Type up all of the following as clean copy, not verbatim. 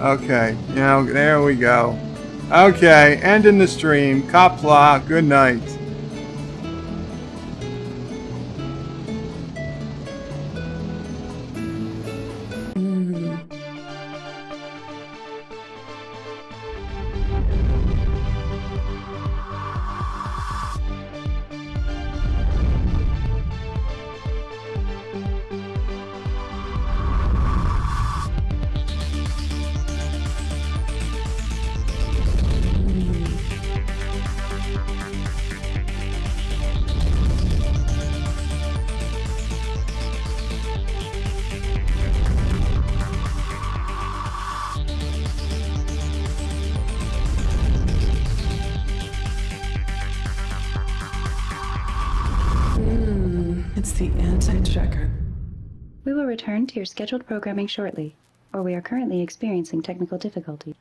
Okay, there we go. Okay, ending the stream. Kapla, good night. It's the anti-checker. We will return to your scheduled programming shortly, or we are currently experiencing technical difficulty.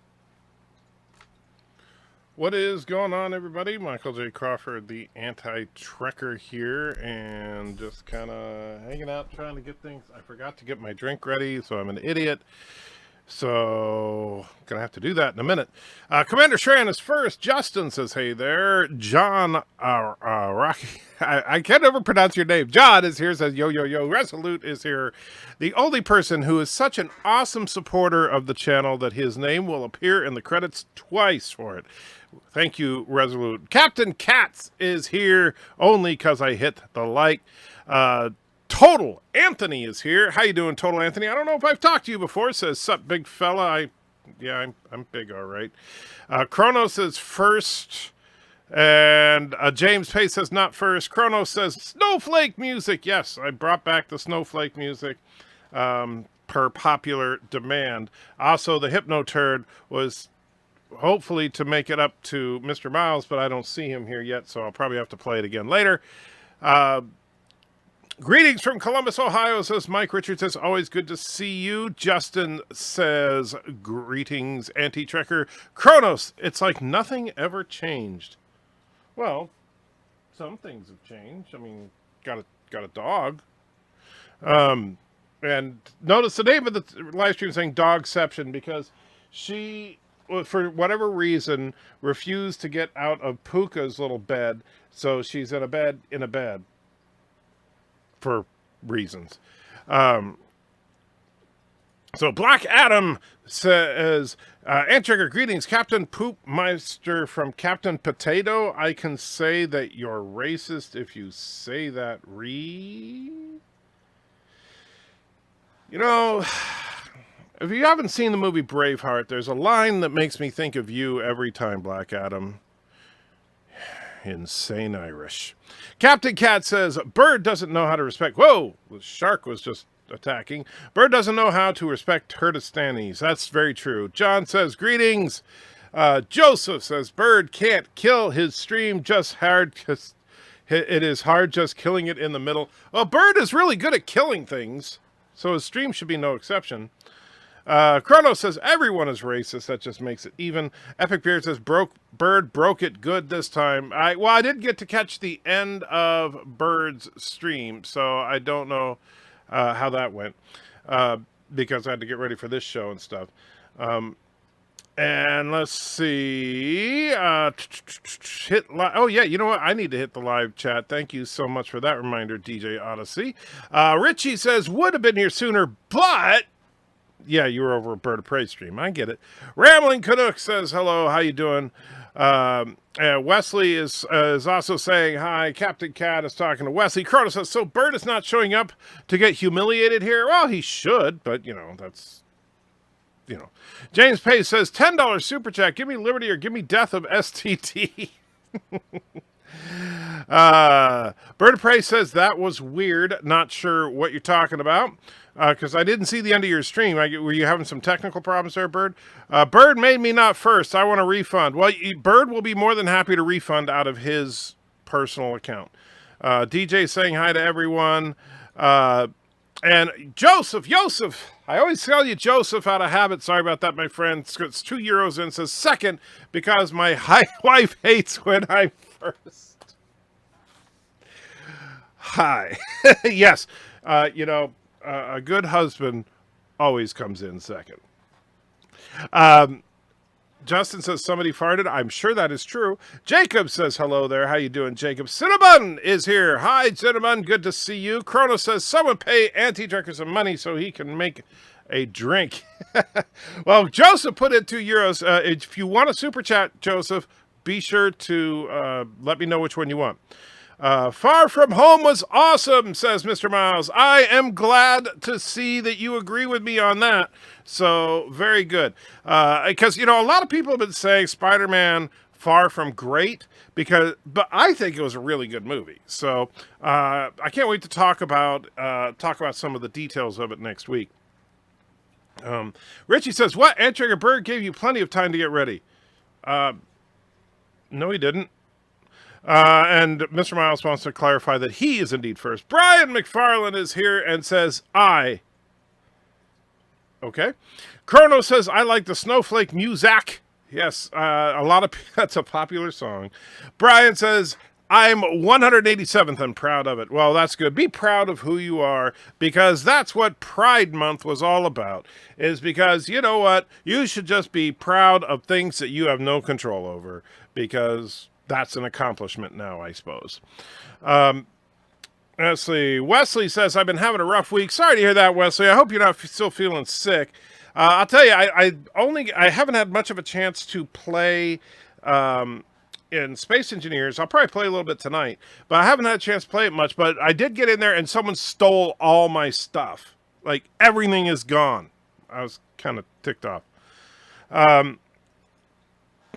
What is going on, everybody? Michael J. Crawford, the anti-trekker here, and just kind of hanging out, trying to get things. I forgot to get my drink ready, so I'm an idiot. So, gonna have to do that in a minute. Commander Shran is first. Justin says, hey there. John Rocky, I can't ever pronounce your name. John is here, says, yo, yo, yo. Resolute is here. The only person who is such an awesome supporter of the channel that his name will appear in the credits twice for it. Thank you, Resolute. Captain Katz is here only because I hit the like. Total Anthony is here. How you doing, Total Anthony? I don't know if I've talked to you before. Says, sup, big fella. I'm big, all right. Kronos is first, and James Pace says not first. Kronos says snowflake music. Yes, I brought back the snowflake music per popular demand. Also, the Hypno Turd was hopefully to make it up to Mr. Miles, but I don't see him here yet, so I'll probably have to play it again later. Greetings from Columbus, Ohio, says Mike Richards. Says, always good to see you. Justin says, greetings, anti-trekker. Kronos, it's like nothing ever changed. Well, some things have changed. I mean, got a dog. And notice the name of the live stream saying Dogception, because she, for whatever reason, refused to get out of Puka's little bed, so she's in a bed. For reasons. So Black Adam says, Antrigger, greetings, Captain Poop Meister from Captain Potato. I can say that you're racist if you say that. You know, if you haven't seen the movie Braveheart, there's a line that makes me think of you every time, Black Adam. Insane Irish. Captain Cat says, Bird doesn't know how to respect... Whoa! The shark was just attacking. Bird doesn't know how to respect Kurdistanis. That's very true. John says, greetings. Joseph says, Bird can't kill his stream just hard because it is hard just killing it in the middle. Well, Bird is really good at killing things, so his stream should be no exception. Chrono says, everyone is racist. That just makes it even. Epic Beard says, Bird broke it good this time. I did get to catch the end of Bird's stream, so I don't know how that went, because I had to get ready for this show and stuff. And let's see. Hit live. Oh, yeah, you know what? I need to hit the live chat. Thank you so much for that reminder, DJ Odyssey. Richie says, would have been here sooner, but... Yeah, you were over a BIRDOPREY stream. I get it. Rambling Canuck says, hello, how you doing? Wesley is also saying, hi. Captain Cat is talking to Wesley. Cronos says, so Bird is not showing up to get humiliated here? Well, he should, but, that's... James Pace says, $10 super chat. Give me liberty or give me death of STT. BIRDOPREY says, that was weird. Not sure what you're talking about. Because I didn't see the end of your stream. Were you having some technical problems there, Bird? Bird made me not first. I want a refund. Well, Bird will be more than happy to refund out of his personal account. DJ saying hi to everyone. And Joseph, I always tell you Joseph out of habit. Sorry about that, my friend. It's €2 in. Says second because my wife hates when I'm first. Hi. Yes. A good husband always comes in second. Justin says somebody farted. I'm sure that is true. Jacob says hello there. How you doing, Jacob? Cinnamon is here. Hi, Cinnamon. Good to see you. Chrono says someone pay anti-drinker some money so he can make a drink. Well, Joseph put in €2. If you want a super chat, Joseph, be sure to let me know which one you want. Far From Home was awesome, says Mr. Miles. I am glad to see that you agree with me on that. So, very good. Because, a lot of people have been saying Spider-Man Far From great, but I think it was a really good movie. So, I can't wait to talk about some of the details of it next week. Richie says, what? Ant-Trigger Bird gave you plenty of time to get ready. No, he didn't. And Mr. Miles wants to clarify that he is indeed first. Brian McFarlane is here and says, I. Okay. Chrono says, I like the Snowflake Muzak. Yes, that's a popular song. Brian says, I'm 187th and proud of it. Well, that's good. Be proud of who you are, because that's what Pride Month was all about. Is because, you know what? You should just be proud of things that you have no control over, because that's an accomplishment now, I suppose. Let's see. Wesley says, I've been having a rough week. Sorry to hear that, Wesley. I hope you're not still feeling sick. I'll tell you, I haven't had much of a chance to play in Space Engineers. I'll probably play a little bit tonight, but I haven't had a chance to play it much. But I did get in there and someone stole all my stuff. Like, everything is gone. I was kind of ticked off.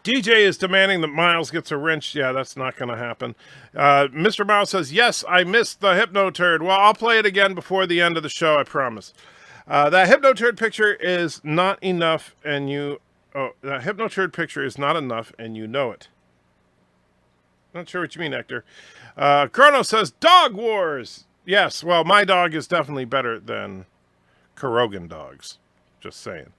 DJ is demanding that Miles gets a wrench. Yeah, that's not going to happen. Mr. Miles says, yes, I missed the Hypno Turd. Well, I'll play it again before the end of the show, I promise. That Hypno Turd picture is not enough, and that Hypno Turd picture is not enough, and you know it. Not sure what you mean, Hector. Chrono says, Dog Wars. Yes, well, my dog is definitely better than Kurogan dogs. Just saying.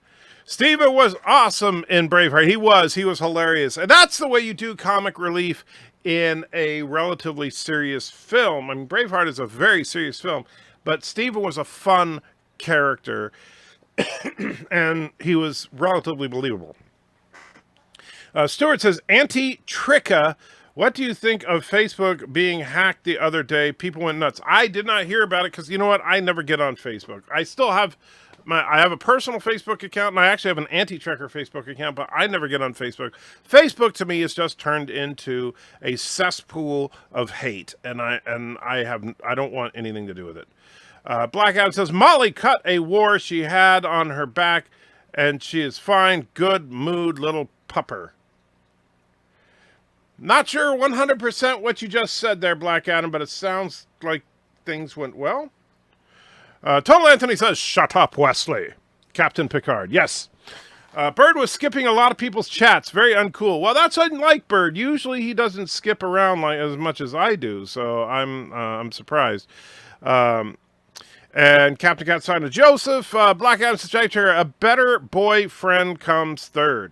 Steven was awesome in Braveheart. He was hilarious. And that's the way you do comic relief in a relatively serious film. I mean, Braveheart is a very serious film, but Steven was a fun character, and he was relatively believable. Stuart says, Anti-Tricka, what do you think of Facebook being hacked the other day? People went nuts. I did not hear about it because, you know what? I never get on Facebook. I still have I have a personal Facebook account, and I actually have an anti-tracker Facebook account, but I never get on Facebook. Facebook to me is just turned into a cesspool of hate, and I don't want anything to do with it. Blackout says, Molly cut a war she had on her back, and she is fine. Good mood, little pupper. Not sure 100% what you just said there, Black Adam, but it sounds like things went well. Total Anthony says, shut up, Wesley. Captain Picard, yes. Bird was skipping a lot of people's chats. Very uncool. Well, that's unlike Bird. Usually he doesn't skip around like as much as I do, so I'm surprised. And Captain Cat signed to Joseph. Black Adam says, a better boyfriend comes third.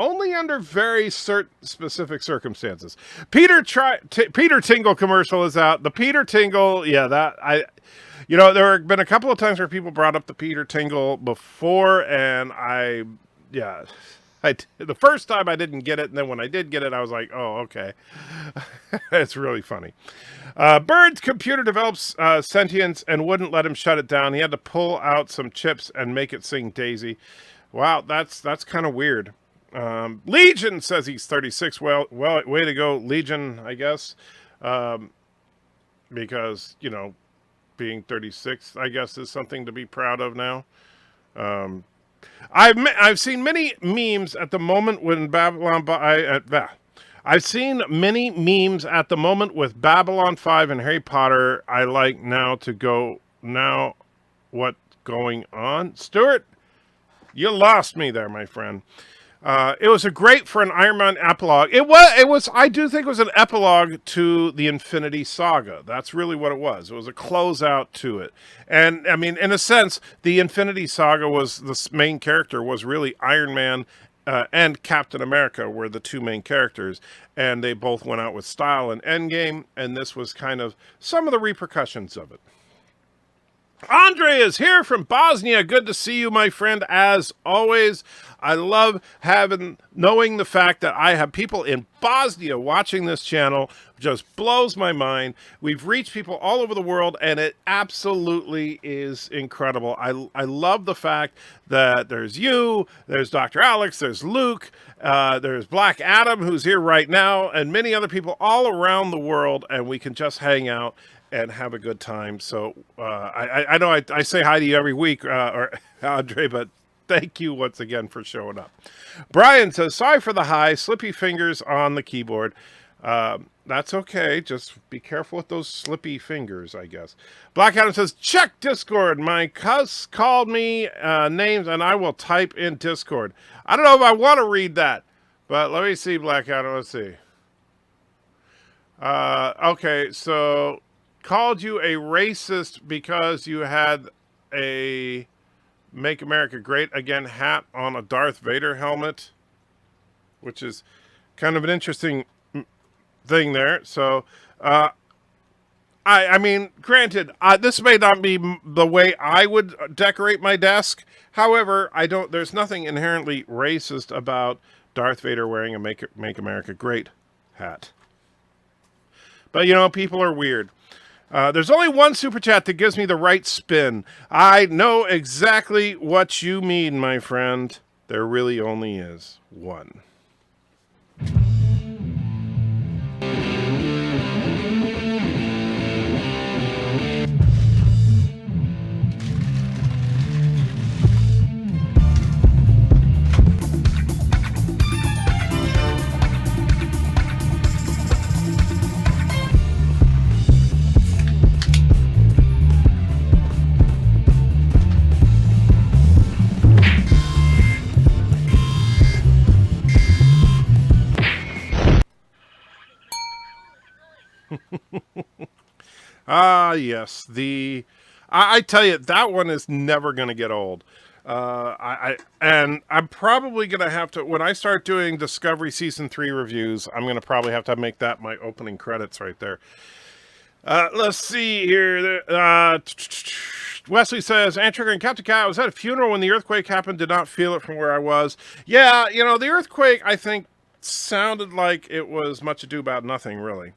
Only under very specific circumstances. Peter Tingle commercial is out. The Peter Tingle, yeah, there have been a couple of times where people brought up the Peter Tingle before, and the first time I didn't get it, and then when I did get it, I was like, oh, okay. It's really funny. Bird's computer develops sentience and wouldn't let him shut it down. He had to pull out some chips and make it sing Daisy. Wow, that's kind of weird. Legion says he's 36. Well, way to go, Legion, I guess. Because, being 36, I guess, is something to be proud of now. I've seen many memes at the moment when I've seen many memes at the moment with Babylon 5 and Harry Potter. I like now what's going on? Stuart, you lost me there, my friend. It was for an Iron Man epilogue. I do think it was an epilogue to the Infinity Saga. That's really what it was. It was a closeout to it. And, I mean, in a sense, the Infinity Saga the main character was really Iron Man and Captain America were the two main characters. And they both went out with style in Endgame, and this was kind of some of the repercussions of it. Andre is here from Bosnia. Good to see you, my friend, as always. I love knowing the fact that I have people in Bosnia watching this channel. Just blows my mind. We've reached people all over the world, and it absolutely is incredible. I love the fact that there's you, there's Dr. Alex, there's Luke, there's Black Adam, who's here right now, and many other people all around the world, and we can just hang out and have a good time. So I know I say hi to you every week, or Andre, but thank you once again for showing up. Brian says, sorry for the high, slippy fingers on the keyboard. That's okay. Just be careful with those slippy fingers, I guess. Black Adam says, check Discord. My cuss called me names, and I will type in Discord. I don't know if I want to read that, but let me see, Black Adam. Let's see. Okay, so called you a racist because you had a Make America Great Again hat on a Darth Vader helmet, which is kind of an interesting thing there. So, I mean, granted, this may not be the way I would decorate my desk. However, there's nothing inherently racist about Darth Vader wearing a Make America Great hat. But, you know, people are weird. There's only one super chat that gives me the right spin. I know exactly what you mean, my friend. There really only is one. Yes. I tell you, that one is never going to get old. And I'm probably going to have to, when I start doing Discovery Season 3 reviews, I'm going to probably have to make that my opening credits right there. Let's see here. Wesley says, Antrigger and Captain Cat, I was at a funeral when the earthquake happened, did not feel it from where I was. Yeah, you know, the earthquake, I think, sounded like it was much ado about nothing, really.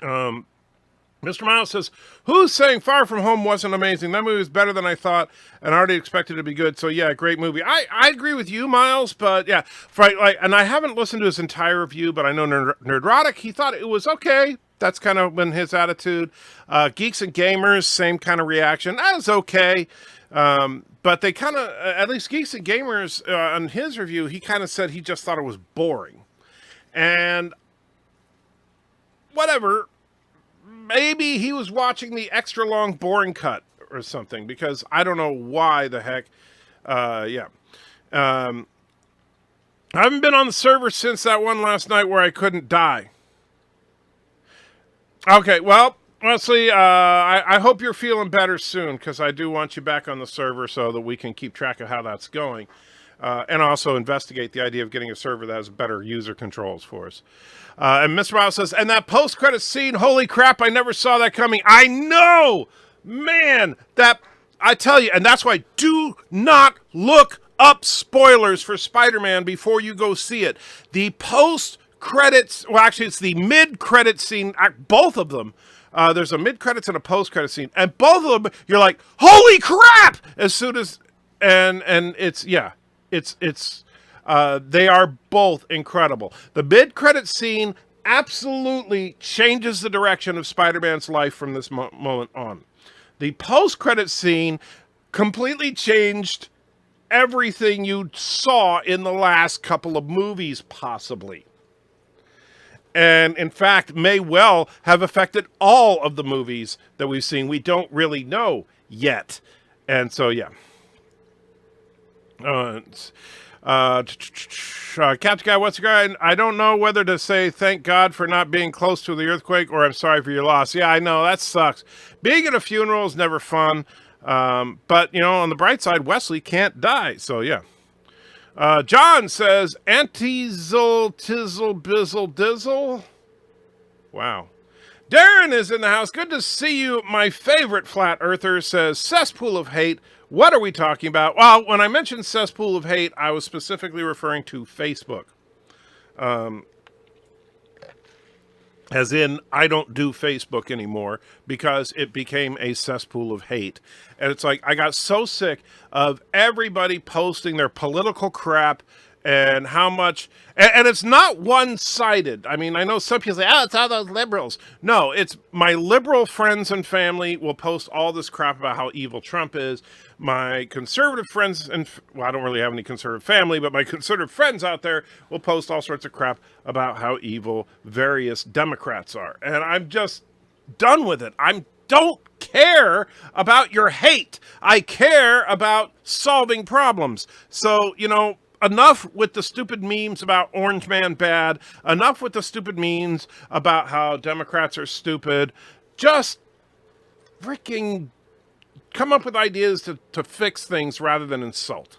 Mr. Miles says, who's saying Far From Home wasn't amazing? That movie was better than I thought and already expected it to be good. So yeah, great movie. I agree with you, Miles, but yeah, and I haven't listened to his entire review, but I know Nerdrotic, he thought it was okay. That's kind of been his attitude. Geeks and Gamers, same kind of reaction. That was okay. But they kind of, at least Geeks and Gamers, on his review, he kind of said he just thought it was boring. And whatever, maybe he was watching the extra long boring cut or something, because I don't know why the heck. Yeah. I haven't been on the server since that one last night where I couldn't die. Okay, well, honestly, I hope you're feeling better soon, because I do want you back on the server so that we can keep track of how that's going. And also investigate the idea of getting a server that has better user controls for us. And Mr. Miles says, and that post-credit scene, holy crap, I never saw that coming. I know! Man, I tell you, and that's why do not look up spoilers for Spider-Man before you go see it. The post-credits, well, actually, it's the mid-credit scene, both of them. There's a mid-credits and a post-credit scene, and both of them, you're like, holy crap! As soon as, and it's, yeah. They are both incredible. The mid-credit scene absolutely changes the direction of Spider-Man's life from this moment on. The post-credit scene completely changed everything you saw in the last couple of movies, possibly. And, in fact, may well have affected all of the movies that we've seen. We don't really know yet. And so, yeah. Captain Guy, what's the guy? I don't know whether to say thank God for not being close to the earthquake or I'm sorry for your loss. Yeah, I know, that sucks. Being at a funeral is never fun. But, you know, on the bright side, Wesley can't die. So, yeah. John says, Antizzle, tizzle, bizzle, dizzle. Wow. Darren is in the house. Good to see you. My favorite flat earther says, cesspool of hate. What are we talking about? Well, when I mentioned cesspool of hate, I was specifically referring to Facebook. As in, I don't do Facebook anymore because it became a cesspool of hate. And it's like, I got so sick of everybody posting their political crap and how much, and it's not one-sided. I mean, I know some people say, oh, it's all those liberals. No, it's my liberal friends and family will post all this crap about how evil Trump is. My conservative friends, and well, I don't really have any conservative family, but my conservative friends out there will post all sorts of crap about how evil various Democrats are. And I'm just done with it. I don't care about your hate. I care about solving problems. So, enough with the stupid memes about Orange Man bad. Enough with the stupid memes about how Democrats are stupid. Just freaking come up with ideas to fix things rather than insult.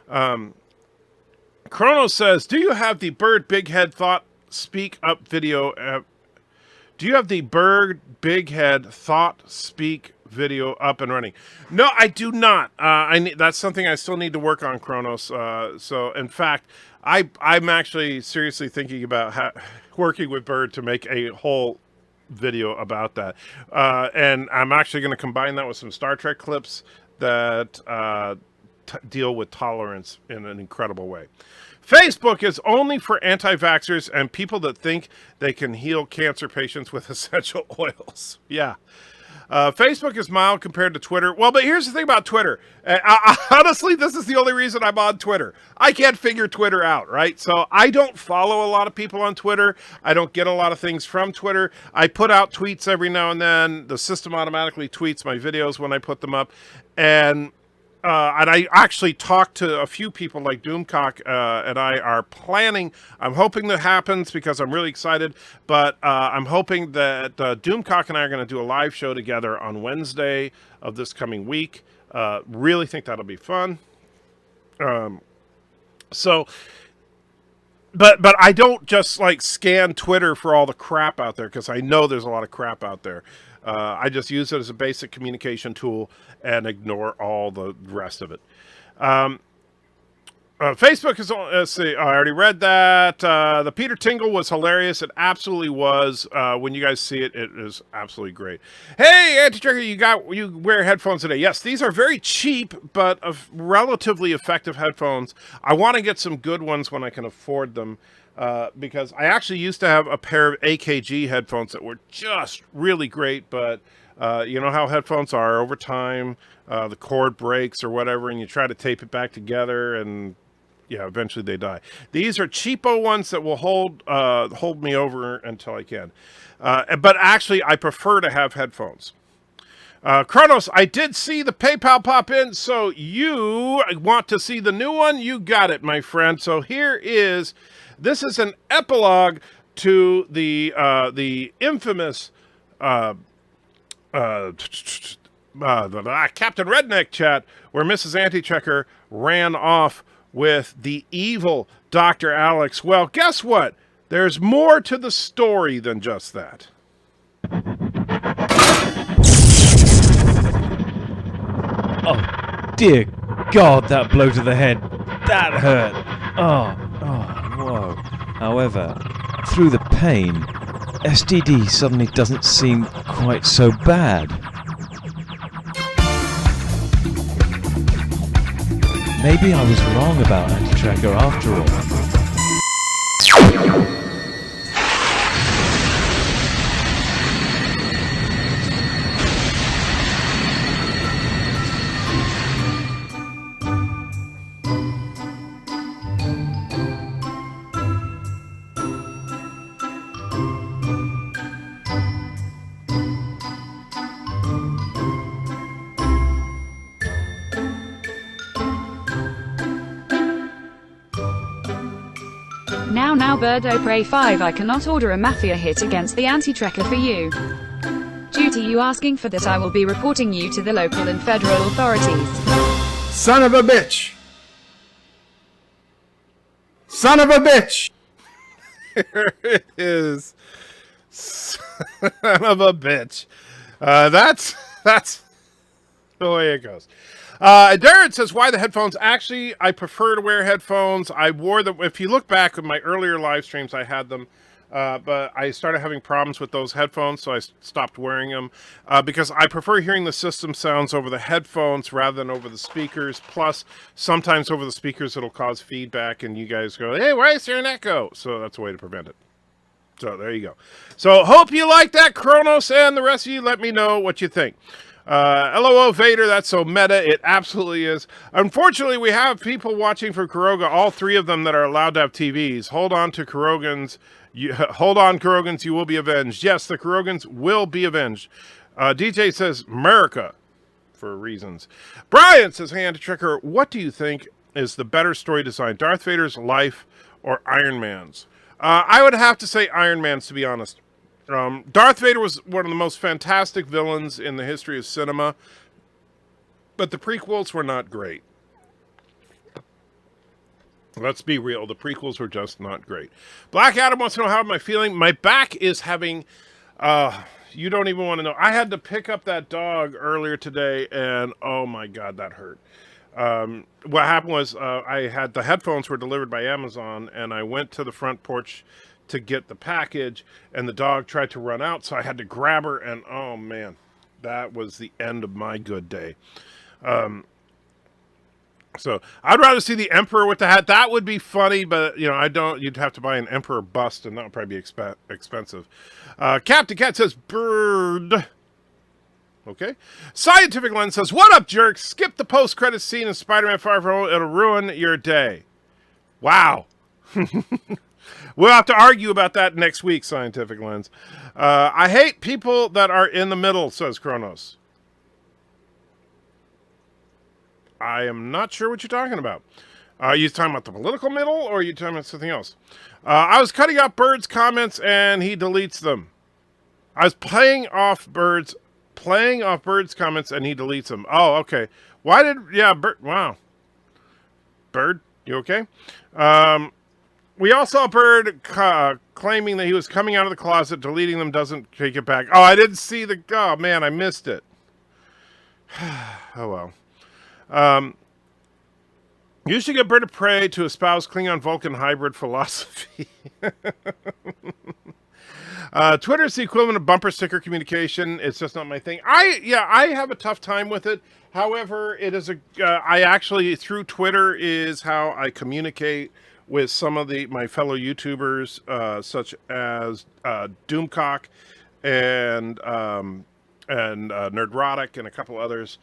Chrono says, do you have the Bird Big Head Thought Speak Up video? Do you have the Bird Big Head Thought Speak video up and running? No, I do not. That's something I still need to work on, Kronos. So, in fact, I'm actually seriously thinking about working with Bird to make a whole video about that. And I'm actually going to combine that with some Star Trek clips that deal with tolerance in an incredible way. Facebook is only for anti-vaxxers and people that think they can heal cancer patients with essential oils. Yeah. Facebook is mild compared to Twitter. Well, but here's the thing about Twitter. Honestly, this is the only reason I'm on Twitter. I can't figure Twitter out, right? So I don't follow a lot of people on Twitter. I don't get a lot of things from Twitter. I put out tweets every now and then. The system automatically tweets my videos when I put them up. And I actually talked to a few people like Doomcock and I are planning. I'm hoping that happens because I'm really excited. But I'm hoping that Doomcock and I are going to do a live show together on Wednesday of this coming week. Really think that'll be fun. But I don't just like scan Twitter for all the crap out there because I know there's a lot of crap out there. I just use it as a basic communication tool and ignore all the rest of it. Facebook is, let's see, I already read that. The Peter Tingle was hilarious. It absolutely was. When you guys see it, it is absolutely great. Hey, Anti-Tracker, you wear headphones today. Yes, these are very cheap, but relatively effective headphones. I want to get some good ones when I can afford them. Because I actually used to have a pair of AKG headphones that were just really great, but you know how headphones are over time, the cord breaks or whatever, and you try to tape it back together, and yeah, eventually they die. These are cheapo ones that will hold me over until I can. But actually, I prefer to have headphones. Kronos, I did see the PayPal pop in, so you want to see the new one? You got it, my friend. So here is... This is an epilogue to the infamous Captain Redneck chat, where Mrs. Anti-Checker ran off with the evil Dr. Alex. Well, guess what? There's more to the story than just that. Oh, dear God, that blow to the head. That hurt. Oh, whoa. However, through the pain, STD suddenly doesn't seem quite so bad. Maybe I was wrong about Anti-Tracker after all. Now BIRDOPREY 5, I cannot order a mafia hit against the Anti-Tracker for you. Due to you asking for this, I will be reporting you to the local and federal authorities. Son of a bitch! Son of a bitch! Here it is. Son of a bitch. That's the way it goes. Darren says, why the headphones? Actually, I prefer to wear headphones. I wore them. If you look back at my earlier live streams, I had them. But I started having problems with those headphones, so I stopped wearing them because I prefer hearing the system sounds over the headphones rather than over the speakers. Plus, sometimes over the speakers, it'll cause feedback, and you guys go, hey, why is there an echo? So that's a way to prevent it. So there you go. So hope you like that, Kronos, and the rest of you. Let me know what you think. LOL Vader, that's so meta. It absolutely is. Unfortunately, we have people watching for Kuroga, all three of them that are allowed to have TVs. Hold on to Kurogans. Hold on, Kurogans, you will be avenged. Yes, the Kurogans will be avenged. DJ says, America, for reasons. Brian says, hey, Anti-Trekker, what do you think is the better story design, Darth Vader's life or Iron Man's? I would have to say Iron Man's, to be honest. Darth Vader was one of the most fantastic villains in the history of cinema, but the prequels were not great. Let's be real. The prequels were just not great. Black Adam wants to know how am I feeling. My back is having, you don't even want to know. I had to pick up that dog earlier today, and oh my God, that hurt. What happened was I had the headphones were delivered by Amazon, and I went to the front porch to get the package, and the dog tried to run out, so I had to grab her, and oh man, that was the end of my good day. So I'd rather see the Emperor with the hat. That would be funny, but you know, I don't. You'd have to buy an Emperor bust, and that would probably be expensive. Captain Cat says bird. Okay. Scientific Lens says, what up, jerks? Skip the post-credit scene in Spider-Man Far From Home. It'll ruin your day. Wow. We'll have to argue about that next week, Scientific Lens. I hate people that are in the middle, says Kronos. I am not sure what you're talking about. Are you talking about the political middle, or are you talking about something else? I was cutting out Bird's comments, and he deletes them. I was playing off Bird's comments, and he deletes them. Oh, okay. Why did... Yeah, Bird... Wow. Bird, you okay? We all saw Bird claiming that he was coming out of the closet. Deleting them doesn't take it back. Oh, I didn't see the... Oh, man, I missed it. Oh, well. You should get BIRDOPREY to espouse Klingon Vulcan hybrid philosophy. Twitter's the equivalent of bumper sticker communication. It's just not my thing. I have a tough time with it. However, it is I actually, through Twitter is how I communicate with some of my fellow YouTubers, such as Doomcock and Nerdrotic and a couple others.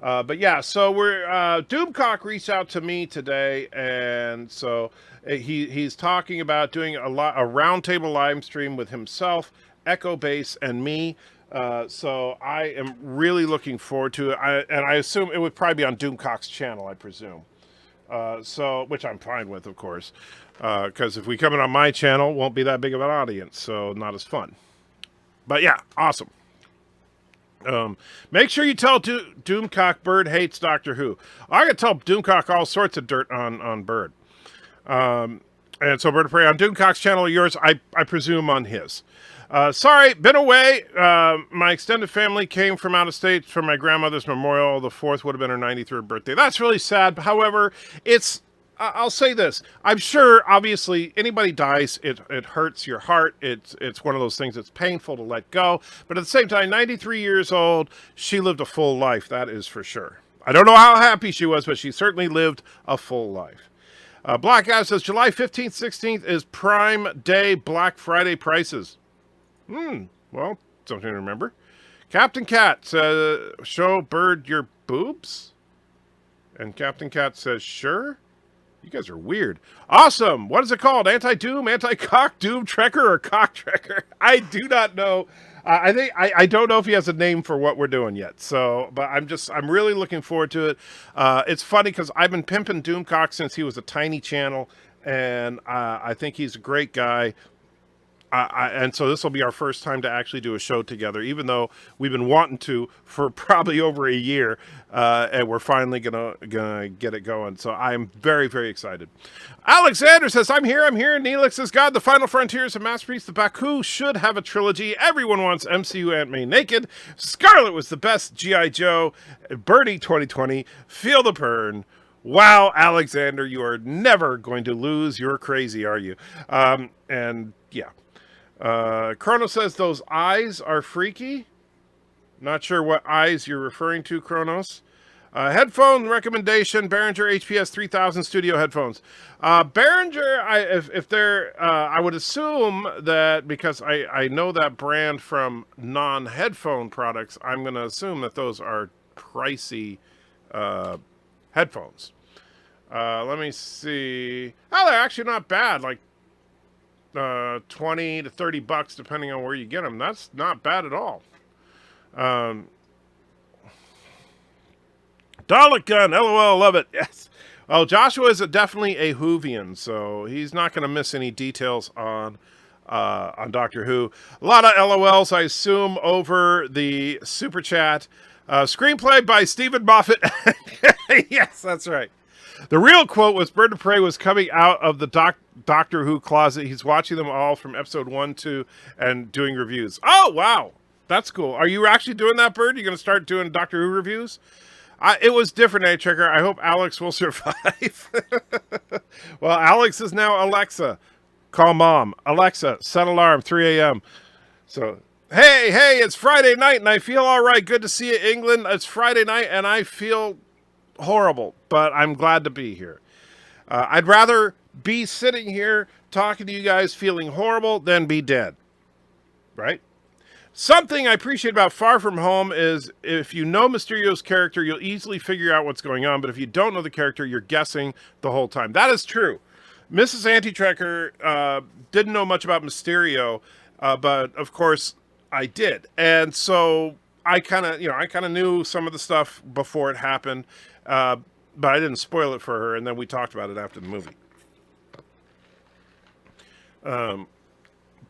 But yeah, so we're Doomcock reached out to me today, and so he's talking about doing a roundtable live stream with himself, Echo Base, and me. So I am really looking forward to it. And I assume it would probably be on Doomcock's channel, I presume. So which I'm fine with, of course, because if we come in on my channel, it won't be that big of an audience, so not as fun. But yeah, awesome. Make sure you tell Doomcock Bird hates Doctor Who. I gotta tell Doomcock all sorts of dirt on Bird. And so BIRDOPREY on Doomcock's channel, yours, I presume on his. Sorry, been away. My extended family came from out of state for my grandmother's memorial. The 4th would have been her 93rd birthday. That's really sad. However, I'll say this. I'm sure, obviously, anybody dies, it hurts your heart. It's one of those things that's painful to let go. But at the same time, 93 years old, she lived a full life. That is for sure. I don't know how happy she was, but she certainly lived a full life. Black Guy says, July 15th, 16th is Prime Day Black Friday prices. Well, something to remember. Captain Cat says, show Bird your boobs? And Captain Cat says, sure. You guys are weird. Awesome. What is it called? Anti-Doom, Anti-Cock, Doom Trekker, or Cock Trekker? I do not know. I don't know if he has a name for what we're doing yet. So, but I'm really looking forward to it. It's funny because I've been pimping Doomcock since he was a tiny channel, and I think he's a great guy. and so this will be our first time to actually do a show together, even though we've been wanting to for probably over a year, and we're finally gonna get it going. So I'm very, very excited. Alexander says, I'm here. Neelix says, God, The Final Frontier is a masterpiece. The Baku should have a trilogy. Everyone wants MCU Aunt May naked. Scarlet was the best G.I. Joe. Birdie 2020. Feel the burn. Wow, Alexander, you are never going to lose. You're crazy, are you? And yeah. Chrono says those eyes are freaky. Not sure what eyes you're referring to, Chronos. Headphone recommendation: Behringer HPS 3000 studio headphones. Behringer, if they're, I would assume that because I know that brand from non-headphone products, I'm going to assume that those are pricey headphones. Let me see. Oh, they're actually not bad. Like 20 to 30 bucks depending on where you get them. That's not bad at all. Dalek gun, LOL, love it. Yes. Well, Joshua is definitely a Whovian, so he's not going to miss any details on Doctor Who. A lot of LOLs, I assume, over the super chat. Screenplay by Stephen Moffat. Yes, that's right. The real quote was BIRDOPREY was coming out of the Doctor Who closet. He's watching them all from episode 1, 2, and doing reviews. Oh, wow. That's cool. Are you actually doing that, Bird? Are you going to start doing Doctor Who reviews? It was different, A-Checker. I hope Alex will survive. Well, Alex is now Alexa. Call Mom. Alexa, set alarm, 3 a.m. So, hey, it's Friday night, and I feel all right. Good to see you, England. It's Friday night, and I feel horrible, but I'm glad to be here. I'd rather be sitting here talking to you guys feeling horrible than be dead. Right? Something I appreciate about Far From Home is if you know Mysterio's character, you'll easily figure out what's going on. But if you don't know the character, you're guessing the whole time. That is true. Mrs. Antitrekker didn't know much about Mysterio, but of course I did. And so I kind of knew some of the stuff before it happened, but I didn't spoil it for her. And then we talked about it after the movie.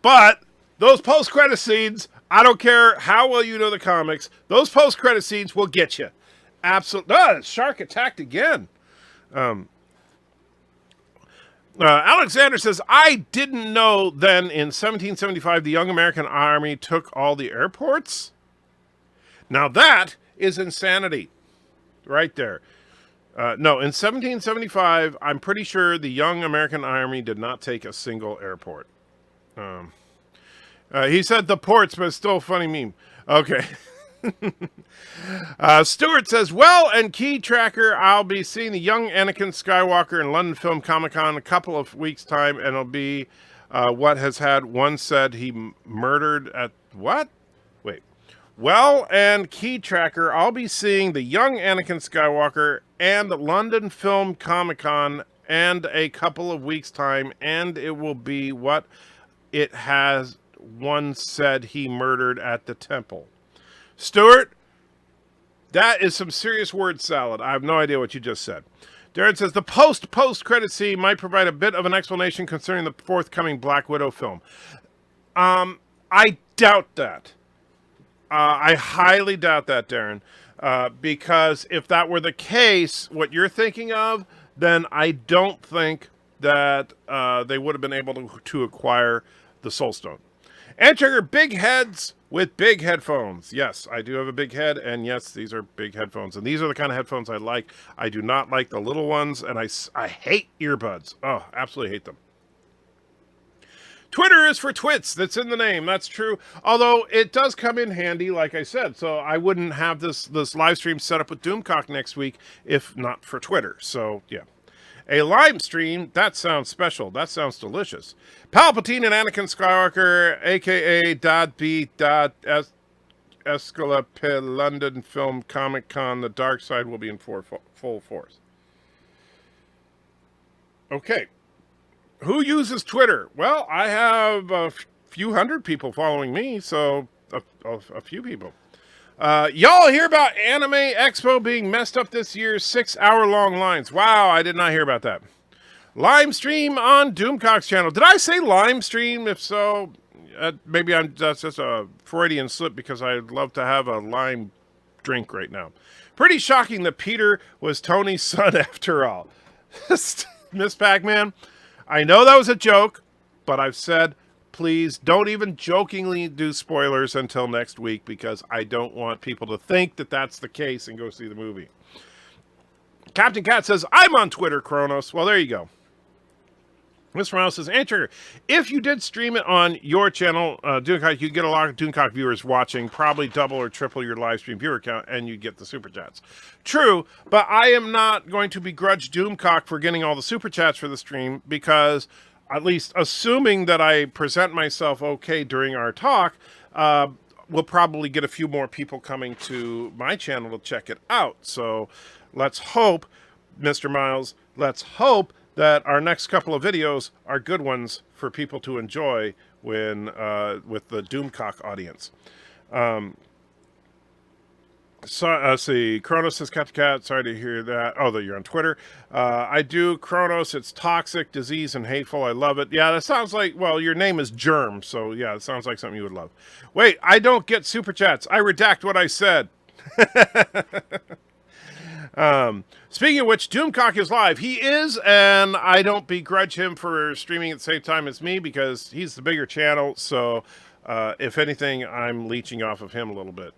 But those post-credit scenes, I don't care how well you know the comics, those post-credit scenes will get you. Absolutely. Shark attacked again. Alexander says, I didn't know then in 1775 the young American army took all the airports. Now that is insanity right there. No, in 1775, I'm pretty sure the young American army did not take a single airport. He said the ports, but it's still a funny meme. Okay. Stuart says, well, and Key Tracker, I'll be seeing the young Anakin Skywalker in London Film Comic-Con in a couple of weeks' time, and it'll be what has had one said he murdered at... What? Wait. Well, and Key Tracker, I'll be seeing the young Anakin Skywalker and London Film Comic-Con and a couple of weeks' time, and it will be what it has one said he murdered at the temple. Stuart, that is some serious word salad. I have no idea what you just said. Darren says, the post-credit scene might provide a bit of an explanation concerning the forthcoming Black Widow film. I doubt that. I highly doubt that, Darren. Because if that were the case, what you're thinking of, then I don't think that they would have been able to acquire the Soul Stone. Enter big heads with big headphones. Yes, I do have a big head, and yes, these are big headphones. And these are the kind of headphones I like. I do not like the little ones, and I hate earbuds. Oh, absolutely hate them. Twitter is for twits. That's in the name. That's true. Although it does come in handy, like I said. So I wouldn't have this live stream set up with Doomcock next week if not for Twitter. So, yeah. A live stream, that sounds special. That sounds delicious. Palpatine and Anakin Skywalker, a.k.a. .B. Escalade London Film Comic-Con. The dark side will be in full force. Okay. Who uses Twitter? Well, I have a few hundred people following me, so a few people. Y'all hear about Anime Expo being messed up this year? 6-hour-long lines. Wow, I did not hear about that. Live stream on Doomcock's channel. Did I say live stream? If so, maybe that's just a Freudian slip because I'd love to have a lime drink right now. Pretty shocking that Peter was Tony's son after all. Miss Pac-Man, I know that was a joke, but I've said, please don't even jokingly do spoilers until next week because I don't want people to think that that's the case and go see the movie. Captain Cat says, I'm on Twitter, Kronos. Well, there you go. Mr. Miles says, Answer, if you did stream it on your channel, Doomcock, you get a lot of Doomcock viewers watching, probably double or triple your live stream viewer count, and you get the super chats. True, but I am not going to begrudge Doomcock for getting all the super chats for the stream because, at least assuming that I present myself okay during our talk, we'll probably get a few more people coming to my channel to check it out. So let's hope, Mr. Miles, let's hope that our next couple of videos are good ones for people to enjoy when with the Doomcock audience. Let's see. Kronos says, Cat, sorry to hear that. Oh, that you're on Twitter. I do, Kronos. It's toxic, disease, and hateful. I love it. Yeah, that sounds like, well, your name is Germ, so yeah, it sounds like something you would love. Wait, I don't get super chats. I redact what I said. Speaking of which, Doomcock is live. He is, and I don't begrudge him for streaming at the same time as me because he's the bigger channel. So, if anything, I'm leeching off of him a little bit.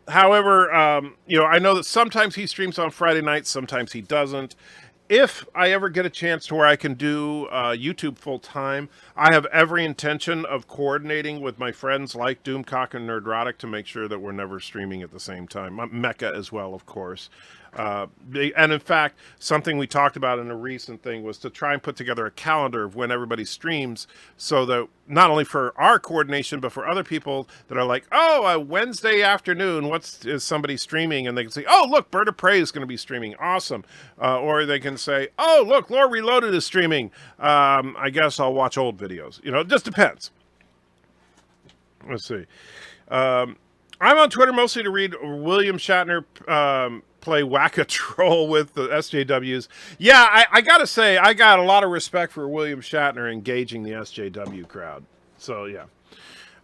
However, I know that sometimes he streams on Friday nights, sometimes he doesn't. If I ever get a chance to where I can do YouTube full time, I have every intention of coordinating with my friends like Doomcock and Nerdrotic to make sure that we're never streaming at the same time. Mecha as well, of course. And in fact, something we talked about in a recent thing was to try and put together a calendar of when everybody streams so that not only for our coordination, but for other people that are like, oh, a Wednesday afternoon, is somebody streaming? And they can say, oh, look, BIRDOPREY is going to be streaming. Awesome. Or they can say, oh, look, Lore Reloaded is streaming. I guess I'll watch old videos. It just depends. Let's see. I'm on Twitter mostly to read William Shatner play Whack-A-Troll with the SJWs. Yeah, I gotta say, I got a lot of respect for William Shatner engaging the SJW crowd. So, yeah.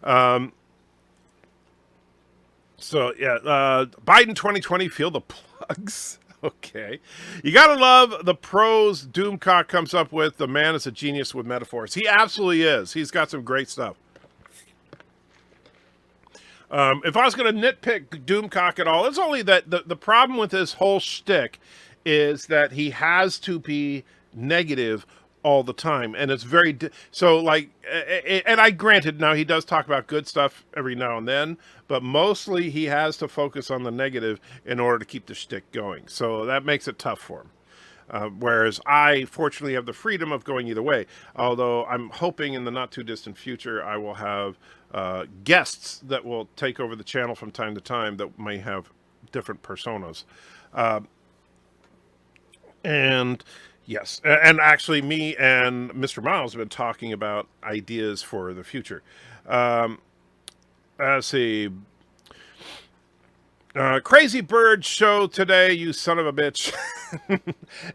Biden 2020, feel the plugs. Okay. You gotta love the prose Doomcock comes up with. The man is a genius with metaphors. He absolutely is. He's got some great stuff. If I was going to nitpick Doomcock at all, it's only that the problem with his whole shtick is that he has to be negative all the time. And it's very, and I granted, now he does talk about good stuff every now and then, but mostly he has to focus on the negative in order to keep the shtick going. So that makes it tough for him. Whereas I, fortunately, have the freedom of going either way. Although I'm hoping in the not-too-distant future I will have guests that will take over the channel from time to time that may have different personas. And yes, and actually me and Mr. Miles have been talking about ideas for the future. Let's see. Crazy Bird show today, you son of a bitch.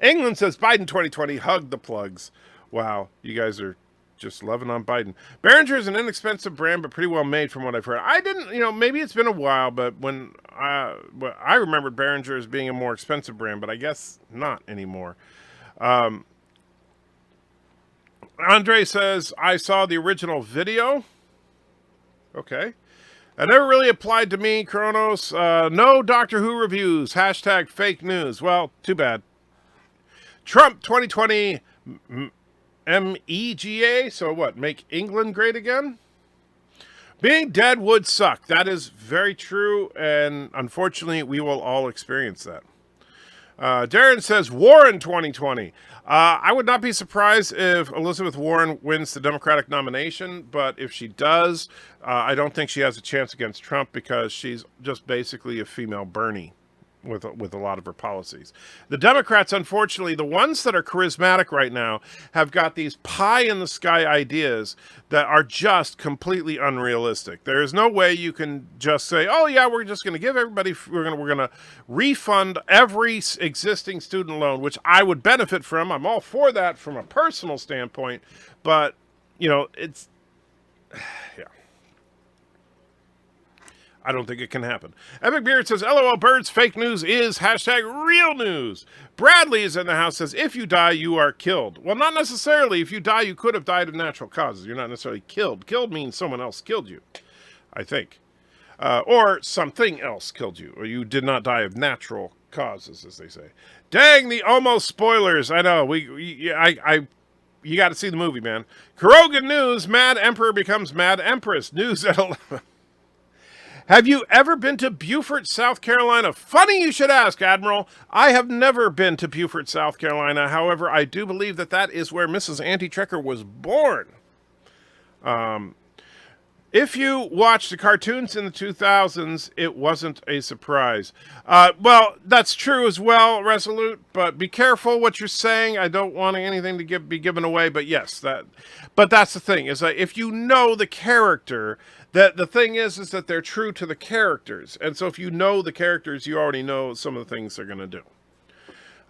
England says Biden 2020, hug the plugs. Wow, you guys are just loving on Biden. Behringer is an inexpensive brand, but pretty well made from what I've heard. I didn't, maybe it's been a while, but when I remembered Behringer as being a more expensive brand, but I guess not anymore. Andre says, I saw the original video. Okay. That never really applied to me, Kronos. No Doctor Who reviews. Hashtag fake news. Well, too bad. Trump 2020 MEGA. So what? Make England great again? Being dead would suck. That is very true. And unfortunately, we will all experience that. Darren says Warren 2020. I would not be surprised if Elizabeth Warren wins the Democratic nomination, but if she does, I don't think she has a chance against Trump because she's just basically a female Bernie with a lot of her policies. The Democrats, unfortunately, the ones that are charismatic right now, have got these pie-in-the-sky ideas that are just completely unrealistic. There is no way you can just say, oh, yeah, we're just going to give everybody, we're going to refund every existing student loan, which I would benefit from. I'm all for that from a personal standpoint, but, yeah. I don't think it can happen. Epic Beard says, LOL Birds, fake news is hashtag real news. Bradley is in the house, says, if you die, you are killed. Well, not necessarily. If you die, you could have died of natural causes. You're not necessarily killed. Killed means someone else killed you, I think. Or something else killed you. Or you did not die of natural causes, as they say. Dang, the almost spoilers. I know. You got to see the movie, man. Kurogan News, Mad Emperor becomes Mad Empress. News at 11. Have you ever been to Beaufort, South Carolina? Funny you should ask, Admiral. I have never been to Beaufort, South Carolina. However, I do believe that is where Mrs. Auntie Trekker was born. If you watched the cartoons in the 2000s, it wasn't a surprise. Well, that's true as well, Resolute, but be careful what you're saying. I don't want anything to be given away, but yes, but that's the thing, is that if you know the character, that the thing is that they're true to the characters. And so if you know the characters, you already know some of the things they're going to do.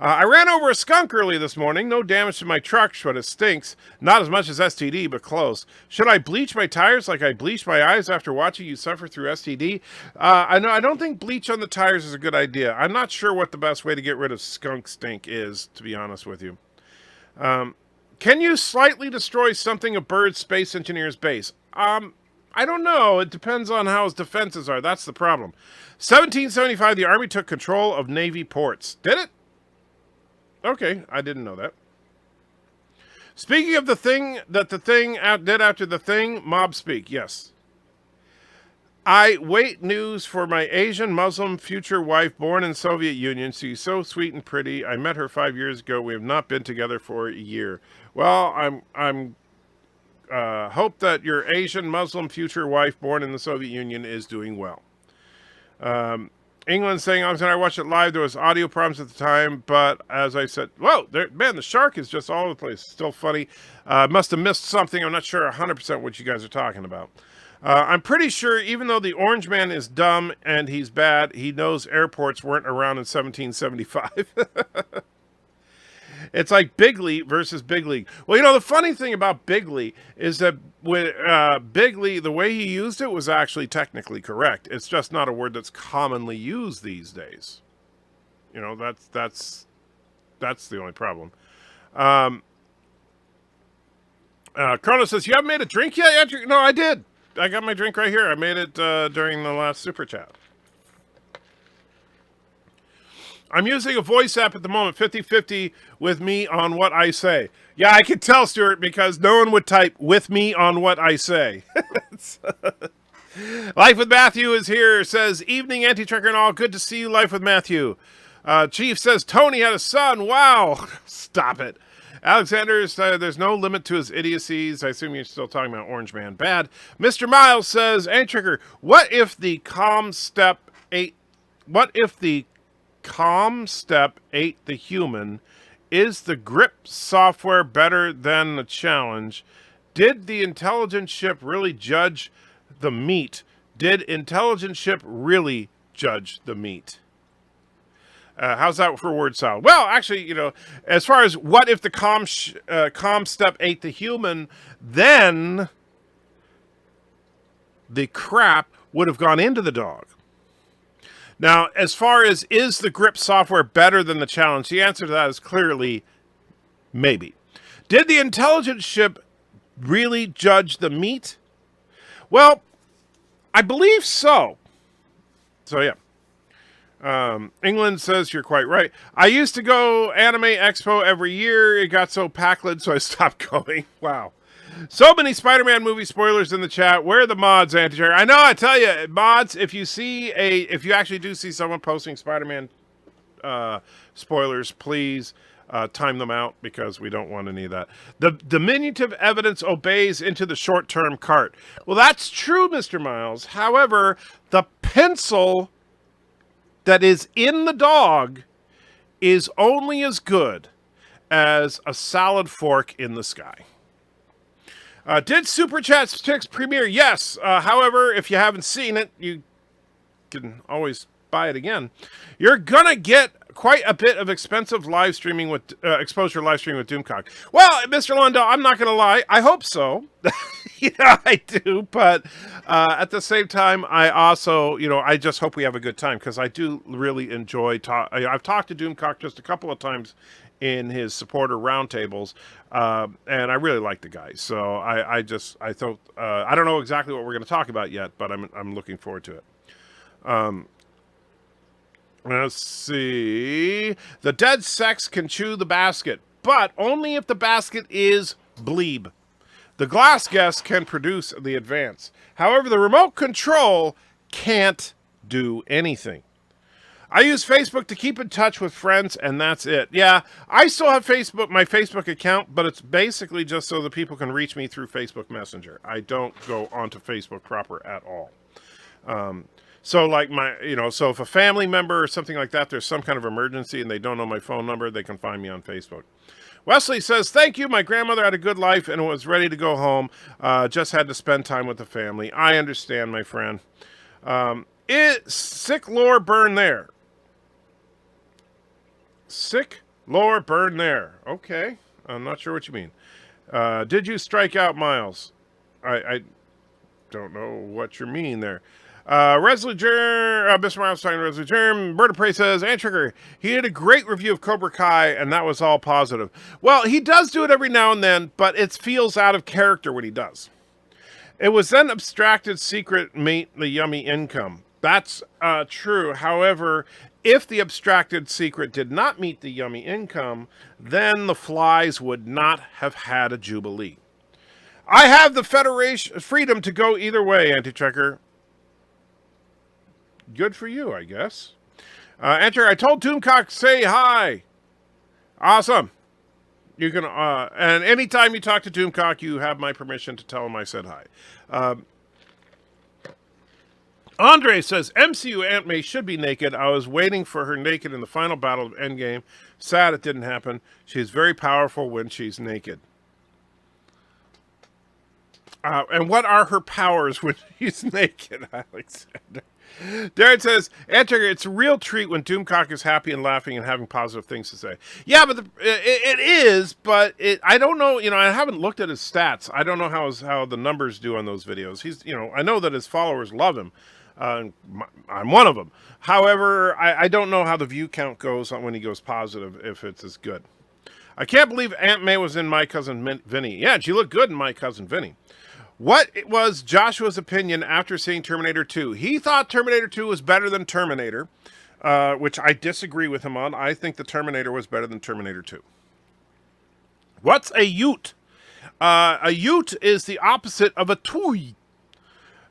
I ran over a skunk early this morning. No damage to my truck, but it stinks. Not as much as STD, but close. Should I bleach my tires like I bleached my eyes after watching you suffer through STD? I don't think bleach on the tires is a good idea. I'm not sure what the best way to get rid of skunk stink is, to be honest with you. Can you slightly destroy something a bird's space engineer's base? I don't know. It depends on how his defenses are. That's the problem. 1775, the Army took control of Navy ports. Did it? Okay, I didn't know that. Speaking of the thing that the thing did after the thing, mob speak, yes. I wait news for my Asian Muslim future wife born in Soviet Union. She's so sweet and pretty. I met her 5 years ago. We have not been together for a year. Well, I'm hope that your Asian Muslim future wife born in the Soviet Union is doing well. England saying, I watched it live. There was audio problems at the time, but as I said, whoa, man, the shark is just all over the place. Still funny. Must have missed something. I'm not sure 100% what you guys are talking about. I'm pretty sure even though the orange man is dumb and he's bad, he knows airports weren't around in 1775. It's like Big League versus Big League. Well, the funny thing about Big League is that when Big League, the way he used it was actually technically correct. It's just not a word that's commonly used these days. That's the only problem. Chrono says, you haven't made a drink yet? No, I did. I got my drink right here. I made it during the last Super Chat. I'm using a voice app at the moment, 50-50 with me on what I say. Yeah, I can tell, Stuart, because no one would type with me on what I say. Life with Matthew is here, says, evening, Anti-Trekker and all. Good to see you, Life with Matthew. Chief says, Tony had a son. Wow. Stop it. Alexander, there's no limit to his idiocies. I assume you're still talking about Orange Man. Bad. Mr. Miles says, Anti-Trekker, what if the calm step ate the human? Is the grip software better than the challenge? Did the intelligent ship really judge the meat? Did intelligent ship really judge the meat? How's that for word salad? Well, actually, as far as what if the calm step ate the human, then the crap would have gone into the dog. Now, as far as is the grip software better than the challenge, the answer to that is clearly maybe. Did the intelligence ship really judge the meat? Well, I believe so. So, yeah. England says you're quite right. I used to go Anime Expo every year. It got so packled, so I stopped going. Wow. So many Spider-Man movie spoilers in the chat. Where are the mods, Anti-Trekker? I know, I tell you, mods, if you actually do see someone posting Spider-Man spoilers, please time them out, because we don't want any of that. The diminutive evidence obeys into the short-term cart. Well, that's true, Mr. Miles. However, the pencil that is in the dog is only as good as a salad fork in the sky. Did Super Chat Sticks premiere? Yes. However, if you haven't seen it, you can always buy it again. You're gonna get quite a bit of expensive live streaming with exposure live streaming with Doomcock. Well, Mr. Lundell, I'm not gonna lie. I hope so. I do, but at the same time, I also, I just hope we have a good time because I do really enjoy I've talked to Doomcock just a couple of times in his supporter roundtables, and I really like the guy. So I thought I don't know exactly what we're going to talk about yet, but I'm looking forward to it. Let's see. The dead sex can chew the basket, but only if the basket is bleeb. The glass guest can produce the advance. However, the remote control can't do anything. I use Facebook to keep in touch with friends, and that's it. Yeah, I still have my Facebook account, but it's basically just so that people can reach me through Facebook Messenger. I don't go onto Facebook proper at all. So like so if a family member or something like that, there's some kind of emergency and they don't know my phone number, they can find me on Facebook. Wesley says, thank you. My grandmother had a good life and was ready to go home. Just had to spend time with the family. I understand, my friend. Sick lore burn there. Sick lore burn there. Okay. I'm not sure what you mean. Did you strike out, Miles? I don't know what you mean there. Mr. Miles talking to Resley Germ. BIRDOPREY says, Antrigger, he did a great review of Cobra Kai, and that was all positive. Well, he does do it every now and then, but it feels out of character when he does. It was then abstracted secret mate the yummy income. That's true. However, if the abstracted secret did not meet the yummy income, then the flies would not have had a jubilee. I have the freedom to go either way, Anti-Checker. Good for you, I guess. Enter. I told Doomcock say hi. Awesome. You can, and anytime you talk to Doomcock, you have my permission to tell him I said hi. Andre says, MCU Aunt May should be naked. I was waiting for her naked in the final battle of Endgame. Sad it didn't happen. She's very powerful when she's naked. And what are her powers when she's naked, Alexander? Darren says, Antrigger, it's a real treat when Doomcock is happy and laughing and having positive things to say. Yeah, but it is, but I don't know, I haven't looked at his stats. I don't know how the numbers do on those videos. He's, I know that his followers love him. I'm one of them. However, I don't know how the view count goes on when he goes positive, if it's as good. I can't believe Aunt May was in My Cousin Vinny. Yeah, she looked good in My Cousin Vinny. What was Joshua's opinion after seeing Terminator 2? He thought Terminator 2 was better than Terminator, which I disagree with him on. I think the Terminator was better than Terminator 2. What's a ute? A ute is the opposite of a toy.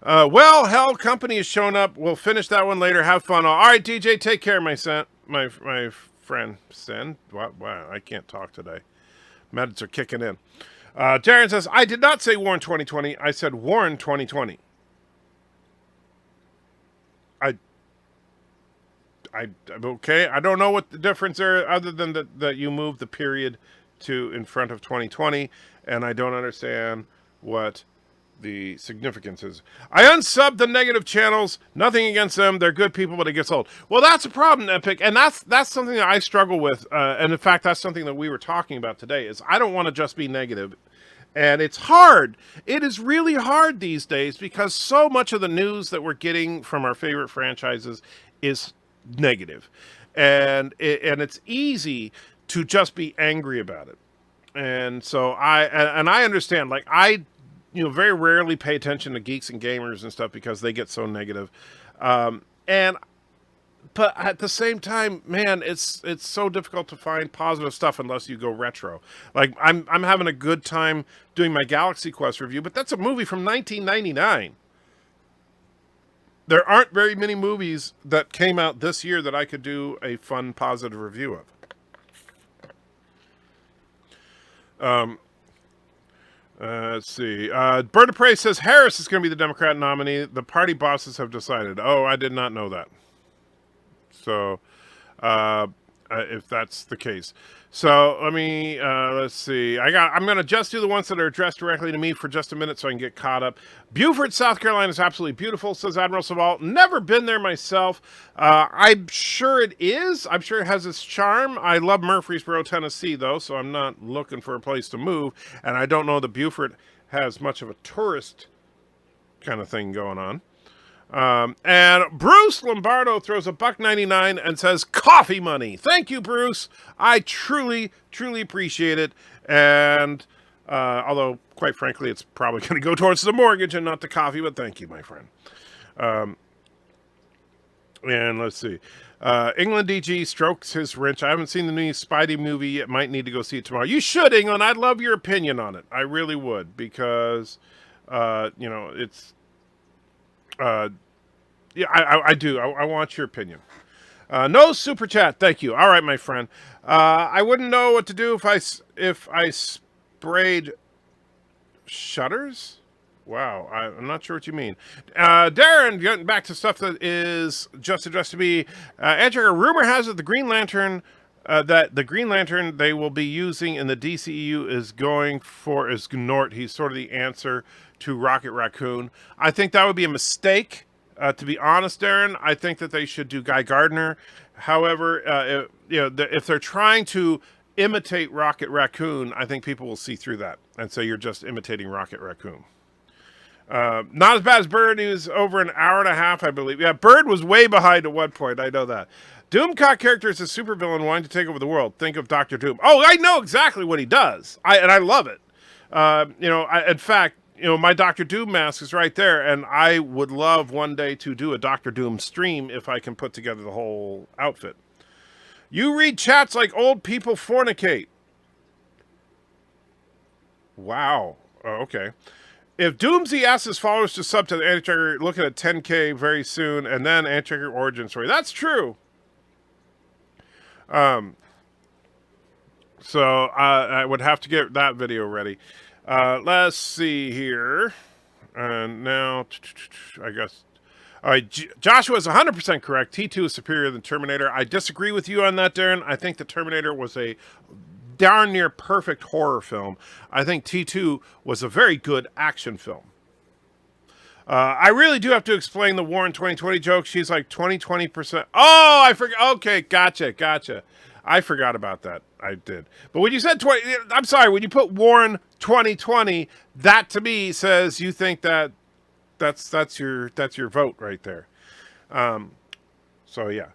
Well, hell, company has shown up. We'll finish that one later. Have fun. All right, DJ, take care, my friend. Sen. Wow, I can't talk today. Meds are kicking in. Darren says, I did not say Warren 2020. I said Warren 2020. Okay. I don't know what the difference there other than that you moved the period to in front of 2020, and I don't understand what the significance is. I unsubbed the negative channels. Nothing against them. They're good people, but it gets old. Well, that's a problem, Epic, and that's something that I struggle with. And in fact, that's something that we were talking about today. Is I don't want to just be negative, and it's hard. It is really hard these days because so much of the news that we're getting from our favorite franchises is negative, and it's easy to just be angry about it. And so I understand. Like I very rarely pay attention to geeks and gamers and stuff because they get so negative. But at the same time, man, it's so difficult to find positive stuff unless you go retro. Like I'm having a good time doing my Galaxy Quest review, but that's a movie from 1999. There aren't very many movies that came out this year that I could do a fun, positive review of. Let's see. BIRDOPREY says Harris is going to be the Democrat nominee. The party bosses have decided. Oh, I did not know that. So, if that's the case. So, let me, let's see. I'm going to just do the ones that are addressed directly to me for just a minute so I can get caught up. Beaufort, South Carolina is absolutely beautiful, says Admiral Saval. Never been there myself. I'm sure it is. I'm sure it has its charm. I love Murfreesboro, Tennessee, though, so I'm not looking for a place to move. And I don't know that Beaufort has much of a tourist kind of thing going on. And Bruce Lombardo throws a $1.99 and says, coffee money. Thank you, Bruce. I truly, truly appreciate it. And although, quite frankly, it's probably going to go towards the mortgage and not the coffee, but thank you, my friend. And let's see. England DG strokes his wrench. I haven't seen the new Spidey movie yet. Might need to go see it tomorrow. You should, England. I'd love your opinion on it. I really would, because, it's... yeah, I do. I want your opinion. No super chat. Thank you. All right, my friend. I wouldn't know what to do if I sprayed shutters. Wow. I'm not sure what you mean. Darren, getting back to stuff that is just addressed to me. Andrew, rumor has it the Green Lantern they will be using in the DCEU is Gnort. He's sort of the answer to Rocket Raccoon. I think that would be a mistake. To be honest, Darren, I think that they should do Guy Gardner. However, if they're trying to imitate Rocket Raccoon, I think people will see through that and say you're just imitating Rocket Raccoon. Not as bad as Bird. He was over an hour and a half, I believe. Yeah, Bird was way behind at one point. I know that. Doomcock character is a supervillain wanting to take over the world. Think of Dr. Doom. Oh, I know exactly what he does. I love it. In fact, my Dr. Doom mask is right there, and I would love one day to do a Dr. Doom stream if I can put together the whole outfit. You read chats like old people fornicate. Wow. Oh, okay. If Doomsy asks his followers to sub to the Anti-Tracker, looking at 10K very soon, and then Anti-Tracker origin story. That's true. So I would have to get that video ready. Let's see here. And now, I guess. All right, Joshua is 100% correct. T2 is superior than Terminator. I disagree with you on that, Darren. I think the Terminator was a darn near perfect horror film. I think T2 was a very good action film. I really do have to explain the Warren 2020 joke. She's like 20%. Oh, I forgot. Okay, gotcha. I forgot about that. I did. But when you said 20, I'm sorry, when you put Warren 2020, that to me says you think that's your vote right there. So yeah.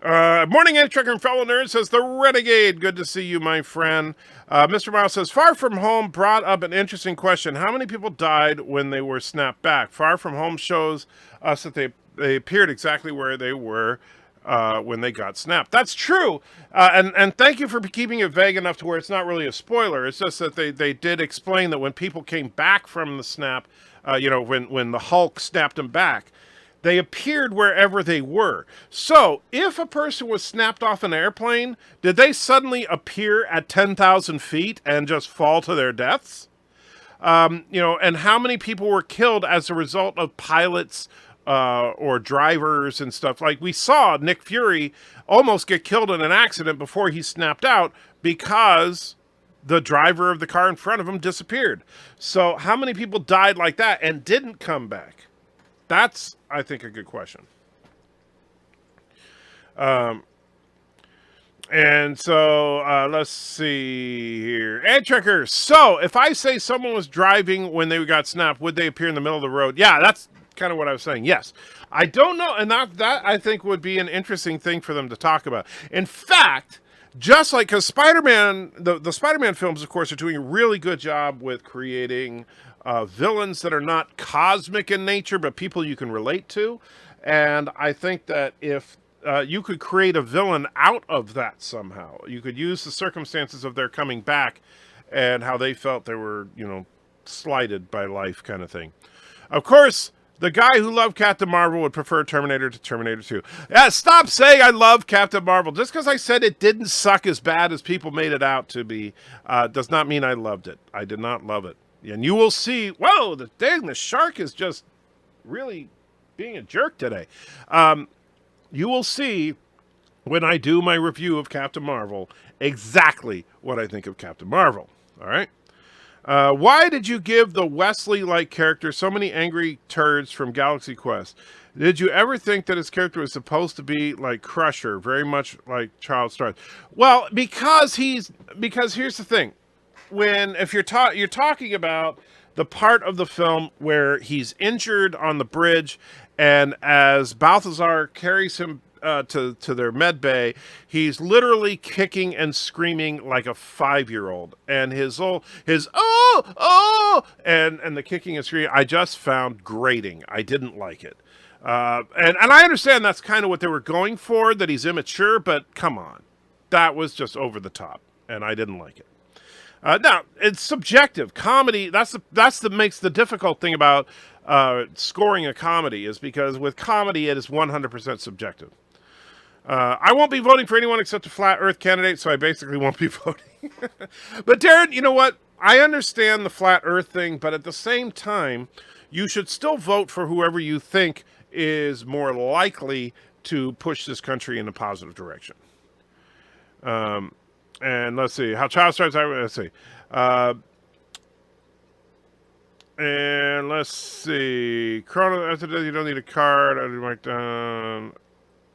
Morning, Anti-Trucker and fellow nerd, says the Renegade. Good to see you, my friend. Mr. Miles says, Far From Home brought up an interesting question. How many people died when they were snapped back? Far From Home shows us that they appeared exactly where they were when they got snapped. That's true. And thank you for keeping it vague enough to where it's not really a spoiler. It's just that they did explain that when people came back from the snap, when the Hulk snapped them back, they appeared wherever they were. So, if a person was snapped off an airplane, did they suddenly appear at 10,000 feet and just fall to their deaths? And how many people were killed as a result of pilots or drivers and stuff? Like, we saw Nick Fury almost get killed in an accident before he snapped out because the driver of the car in front of him disappeared. So, how many people died like that and didn't come back? That's, I think, a good question. And so, let's see here. Anti-Tracker. So, if I say someone was driving when they got snapped, would they appear in the middle of the road? Yeah, that's kind of what I was saying. Yes. I don't know. And that I think would be an interesting thing for them to talk about. In fact, just like, because Spider-Man, the Spider-Man films, of course, are doing a really good job with creating villains that are not cosmic in nature, but people you can relate to. And I think that if you could create a villain out of that somehow, you could use the circumstances of their coming back and how they felt they were, slighted by life kind of thing. Of course, the guy who loved Captain Marvel would prefer Terminator to Terminator 2. Yeah, stop saying I love Captain Marvel. Just because I said it didn't suck as bad as people made it out to be does not mean I loved it. I did not love it. And you will see, whoa, the shark is just really being a jerk today. You will see when I do my review of Captain Marvel exactly what I think of Captain Marvel. All right? Why did you give the Wesley-like character so many angry turds from Galaxy Quest? Did you ever think that his character was supposed to be like Crusher, very much like Child Stars? Well, because here's the thing. if you're talking about the part of the film where he's injured on the bridge, and as Balthazar carries him to their med bay, he's literally kicking and screaming like a 5-year-old, and his and the kicking and screaming I just found grating. I didn't like it, and I understand that's kind of what they were going for, that he's immature, but come on, that was just over the top, and I didn't like it. Now it's subjective. Comedy, that's makes the difficult thing about scoring a comedy, is because with comedy it is 100% subjective. I won't be voting for anyone except a flat Earth candidate, so I basically won't be voting. But Darren, you know what? I understand the flat Earth thing, but at the same time, you should still vote for whoever you think is more likely to push this country in a positive direction. And let's see how child starts. Let's see. And let's see. Chrono, after that, you don't need a card. I didn't write down.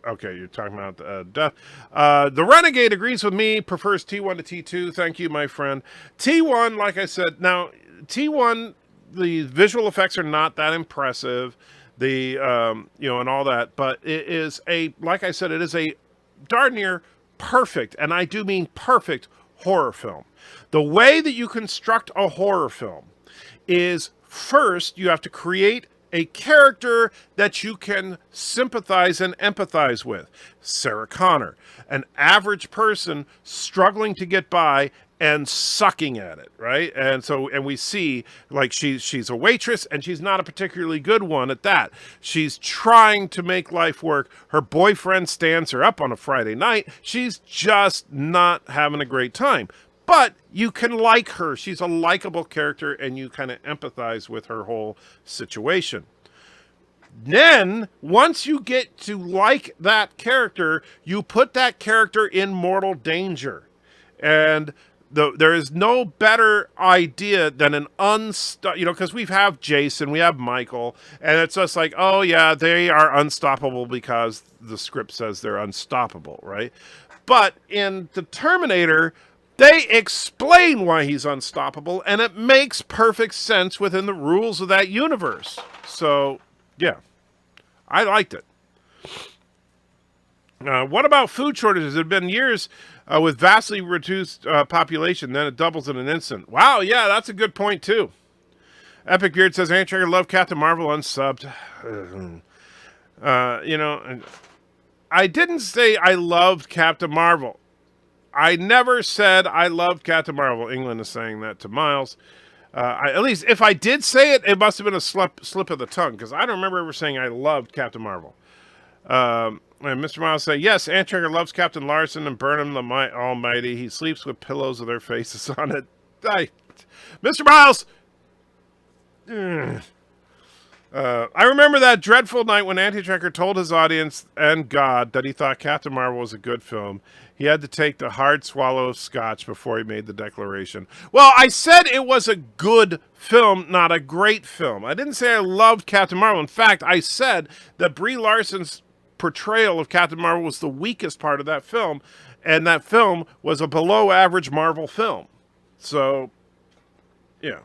Okay, you're talking about death. The Renegade agrees with me, prefers T1 to T2. Thank you, my friend. T1, like I said, now, T1, the visual effects are not that impressive, and all that, but it is like I said, it is a darn near perfect, and I do mean perfect, horror film. The way that you construct a horror film is, first, you have to create a character that you can sympathize and empathize with. Sarah Connor, an average person struggling to get by and sucking at it, right? And we see, like, she's a waitress, and she's not a particularly good one at that. She's trying to make life work. Her boyfriend stands her up on a Friday night. She's just not having a great time. But you can like her. She's a likable character, and you kind of empathize with her whole situation. Then, once you get to like that character, you put that character in mortal danger. And there is no better idea than because we have Jason, we have Michael, and it's just like, oh yeah, they are unstoppable because the script says they're unstoppable, right? But in the Terminator, they explain why he's unstoppable, and it makes perfect sense within the rules of that universe. So, yeah, I liked it. What about food shortages? It had been years with vastly reduced population, then it doubles in an instant. Wow, yeah, that's a good point, too. Epic Beard says, Andy Traeger loved Captain Marvel unsubbed. I didn't say I loved Captain Marvel. I never said I loved Captain Marvel. England is saying that to Miles. At least if I did say it, it must have been a slip of the tongue, because I don't remember ever saying I loved Captain Marvel. And Mr. Miles say, yes, Antrekker loves Captain Larson and Burnham the Almighty. He sleeps with pillows with their faces on it. Mr. Miles! I remember that dreadful night when Antrekker told his audience and God that he thought Captain Marvel was a good film. He had to take the hard swallow of scotch before he made the declaration. Well, I said it was a good film, not a great film. I didn't say I loved Captain Marvel. In fact, I said that Brie Larson's portrayal of Captain Marvel was the weakest part of that film, and that film was a below-average Marvel film. So, yeah.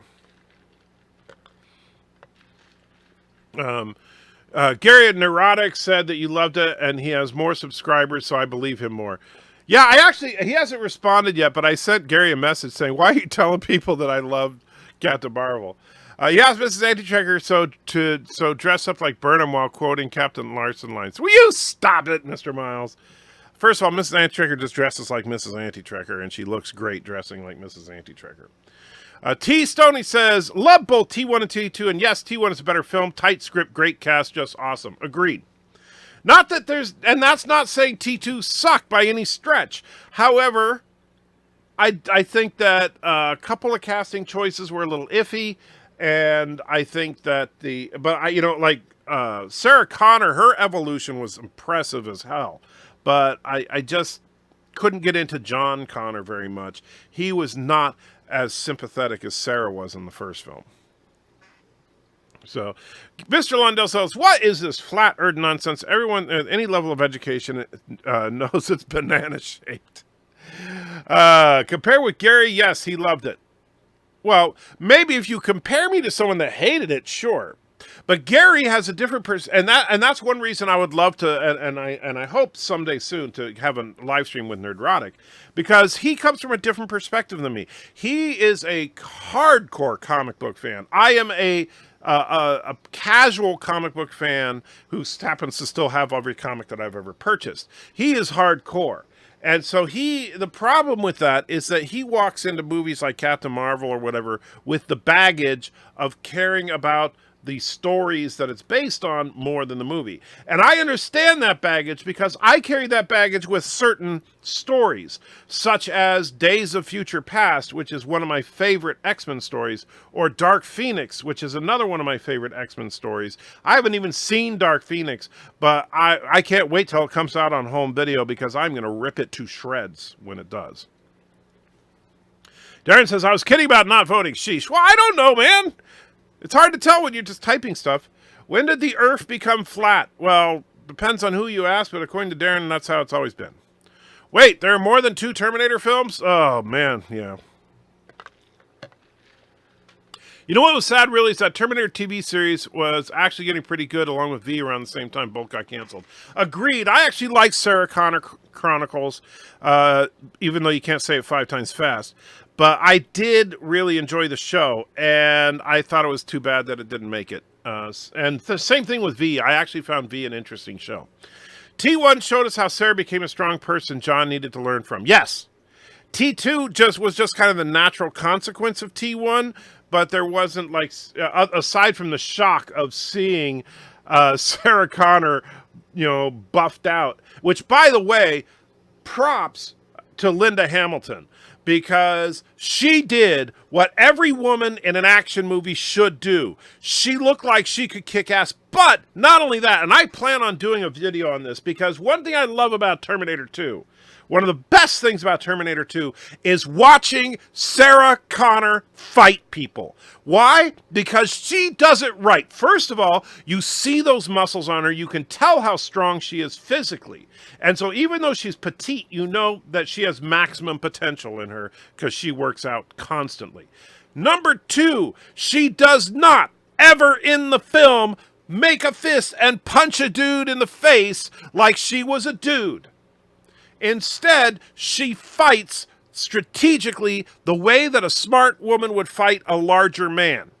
Gary Neurotic said that you loved it, and he has more subscribers, so I believe him more. Yeah, he hasn't responded yet, but I sent Gary a message saying, why are you telling people that I loved Captain Marvel? Yes, Mrs. Antitrekker, so dress up like Burnham while quoting Captain Larson lines. Will you stop it, Mr. Miles? First of all, Mrs. Antitrekker just dresses like Mrs. Antitrekker, and she looks great dressing like Mrs. Antitrekker. T. Stoney says, love both T1 and T2, and yes, T1 is a better film, tight script, great cast, just awesome. Agreed. Not that and that's not saying T2 sucked by any stretch. However, I think that a couple of casting choices were a little iffy, and I think that Sarah Connor, her evolution was impressive as hell, but I just couldn't get into John Connor very much. He was not as sympathetic as Sarah was in the first film. So, Mr. Lundell says, what is this flat earth nonsense? Everyone at any level of education knows it's banana-shaped. Compared with Gary, yes, he loved it. Well, maybe if you compare me to someone that hated it, sure. But Gary has a different person, and that's one reason I would love to, and I hope someday soon to have a live stream with Nerdrotic, because he comes from a different perspective than me. He is a hardcore comic book fan. I am a casual comic book fan who happens to still have every comic that I've ever purchased. He is hardcore. And so the problem with that is that he walks into movies like Captain Marvel or whatever with the baggage of caring about the stories that it's based on more than the movie. And I understand that baggage because I carry that baggage with certain stories, such as Days of Future Past, which is one of my favorite X-Men stories, or Dark Phoenix, which is another one of my favorite X-Men stories. I haven't even seen Dark Phoenix, but I can't wait till it comes out on home video because I'm going to rip it to shreds when it does. Darren says, I was kidding about not voting. Sheesh. Well, I don't know, man. It's hard to tell when you're just typing stuff. When did the Earth become flat? Well, depends on who you ask, but according to Darren, that's how it's always been. Wait, there are more than 2 Terminator films? Oh, man, yeah. You know what was sad, really, is that Terminator TV series was actually getting pretty good along with V around the same time both got canceled. Agreed. I actually like Sarah Connor Chronicles, even though you can't say it 5 times fast. But I did really enjoy the show, and I thought it was too bad that it didn't make it. And the same thing with V. I actually found V an interesting show. T1 showed us how Sarah became a strong person John needed to learn from. Yes. T2 was just kind of the natural consequence of T1, but there wasn't, like, aside from the shock of seeing Sarah Connor, buffed out, which, by the way, props to Linda Hamilton. Because she did what every woman in an action movie should do. She looked like she could kick ass. But not only that, and I plan on doing a video on this, because one thing I love about Terminator 2, one of the best things about Terminator 2 is watching Sarah Connor fight people. Why? Because she does it right. First of all, you see those muscles on her. You can tell how strong she is physically. And so even though she's petite, you know that she has maximum potential in her because she works out constantly. Number 2, she does not ever in the film make a fist and punch a dude in the face like she was a dude. Instead, she fights strategically the way that a smart woman would fight a larger man.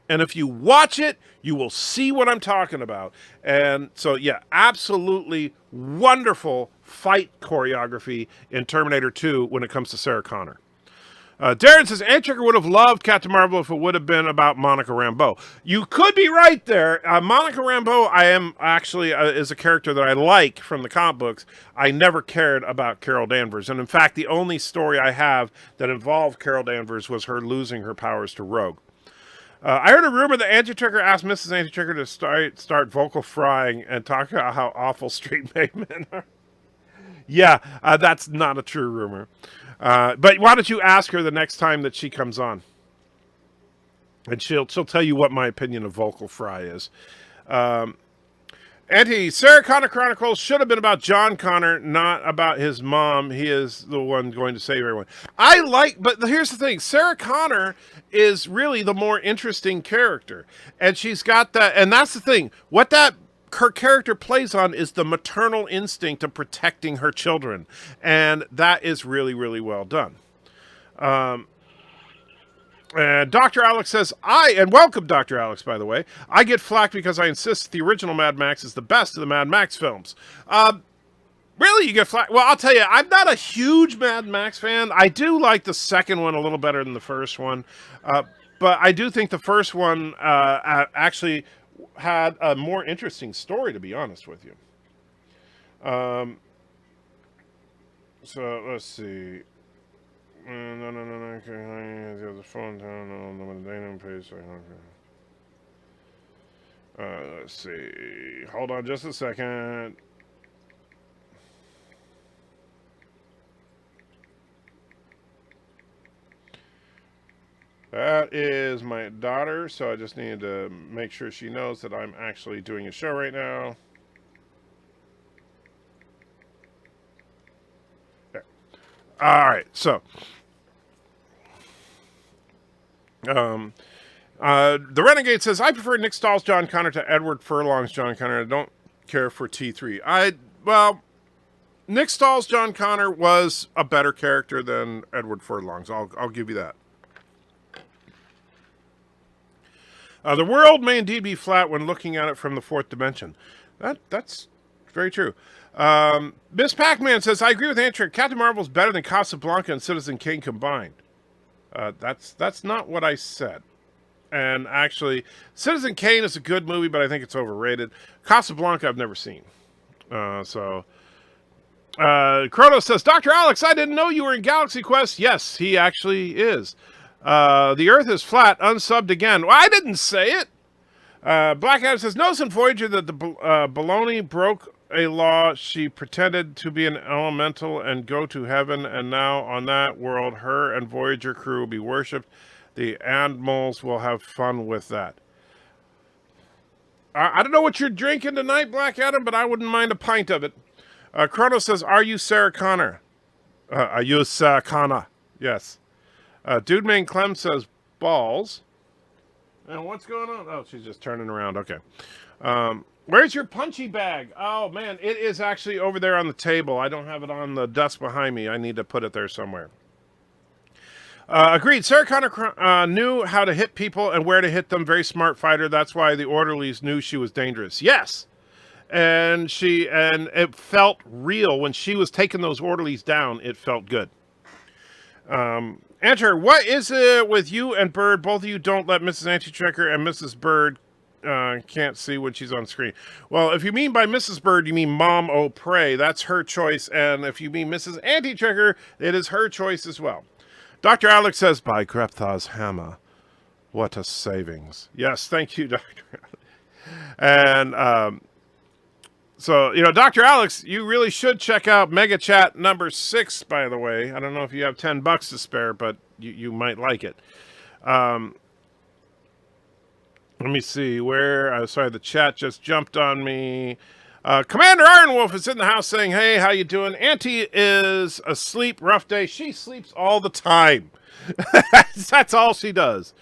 And if you watch it, you will see what I'm talking about. And so, yeah, absolutely wonderful fight choreography in Terminator 2 when it comes to Sarah Connor. Darren says, Antricker would have loved Captain Marvel if it would have been about Monica Rambeau. You could be right there. Monica Rambeau, I am actually, is a character that I like from the comic books. I never cared about Carol Danvers. And in fact, the only story I have that involved Carol Danvers was her losing her powers to Rogue. I heard a rumor that Antricker asked Mrs. Antricker to start vocal frying and talk about how awful straight men are. Yeah, that's not a true rumor. But why don't you ask her the next time that she comes on? And she'll tell you what my opinion of vocal fry is. Sarah Connor Chronicles should have been about John Connor, not about his mom. He is the one going to save everyone. But here's the thing. Sarah Connor is really the more interesting character. And she's got that, and that's the thing. What her character plays on is the maternal instinct of protecting her children. And that is really, really well done. And Dr. Alex says, and welcome Dr. Alex, by the way, I get flack because I insist the original Mad Max is the best of the Mad Max films. Really, you get flack? Well, I'll tell you, I'm not a huge Mad Max fan. I do like the second one a little better than the first one. But I do think the first one actually had a more interesting story, to be honest with you. So, let's see. Let's see. Hold on just a second. That is my daughter, so I just need to make sure she knows that I'm actually doing a show right now. There. All right, so The Renegade says, I prefer Nick Stahl's John Connor to Edward Furlong's John Connor. I don't care for T3. Well, Nick Stahl's John Connor was a better character than Edward Furlong's. I'll give you that. The world may indeed be flat when looking at it from the fourth dimension. That's very true. Miss Pac-Man says, I agree with Andrew. Captain Marvel's better than Casablanca and Citizen Kane combined. That's not what I said. And actually, Citizen Kane is a good movie, but I think it's overrated. Casablanca I've never seen. Chronos says, Dr. Alex, I didn't know you were in Galaxy Quest. Yes, he actually is. The Earth is flat, unsubbed again. Well, I didn't say it. Black Adam says, notice in Voyager that the baloney broke a law. She pretended to be an elemental and go to heaven, and now on that world, her and Voyager crew will be worshipped. The animals will have fun with that. I don't know what you're drinking tonight, Black Adam, but I wouldn't mind a pint of it. Chronos says, are you Sarah Connor? I use Sarah Connor. Yes. Dude Main Clem says, balls. And what's going on? Oh, she's just turning around. Okay. Where's your punchy bag? Oh, man, it is actually over there on the table. I don't have it on the desk behind me. I need to put it there somewhere. Agreed. Sarah Connor knew how to hit people and where to hit them. Very smart fighter. That's why the orderlies knew she was dangerous. Yes. And it felt real. When she was taking those orderlies down, it felt good. Enter, what is it with you and Bird? Both of you don't let Mrs. Antitrekker and Mrs. Bird can't see when she's on screen. Well, if you mean by Mrs. Bird, you mean Mom O'Prey. That's her choice. And if you mean Mrs. Antitrekker, it is her choice as well. Dr. Alex says, by Grepthar's hammer, what a savings. Yes, thank you, Dr. Alex. And so, Dr. Alex, you really should check out Meggachat number 6, by the way. I don't know if you have $10 to spare, but you might like it. Let me see where. Sorry, the chat just jumped on me. Commander Ironwolf is in the house saying, hey, how you doing? Auntie is asleep. Rough day. She sleeps all the time. That's all she does.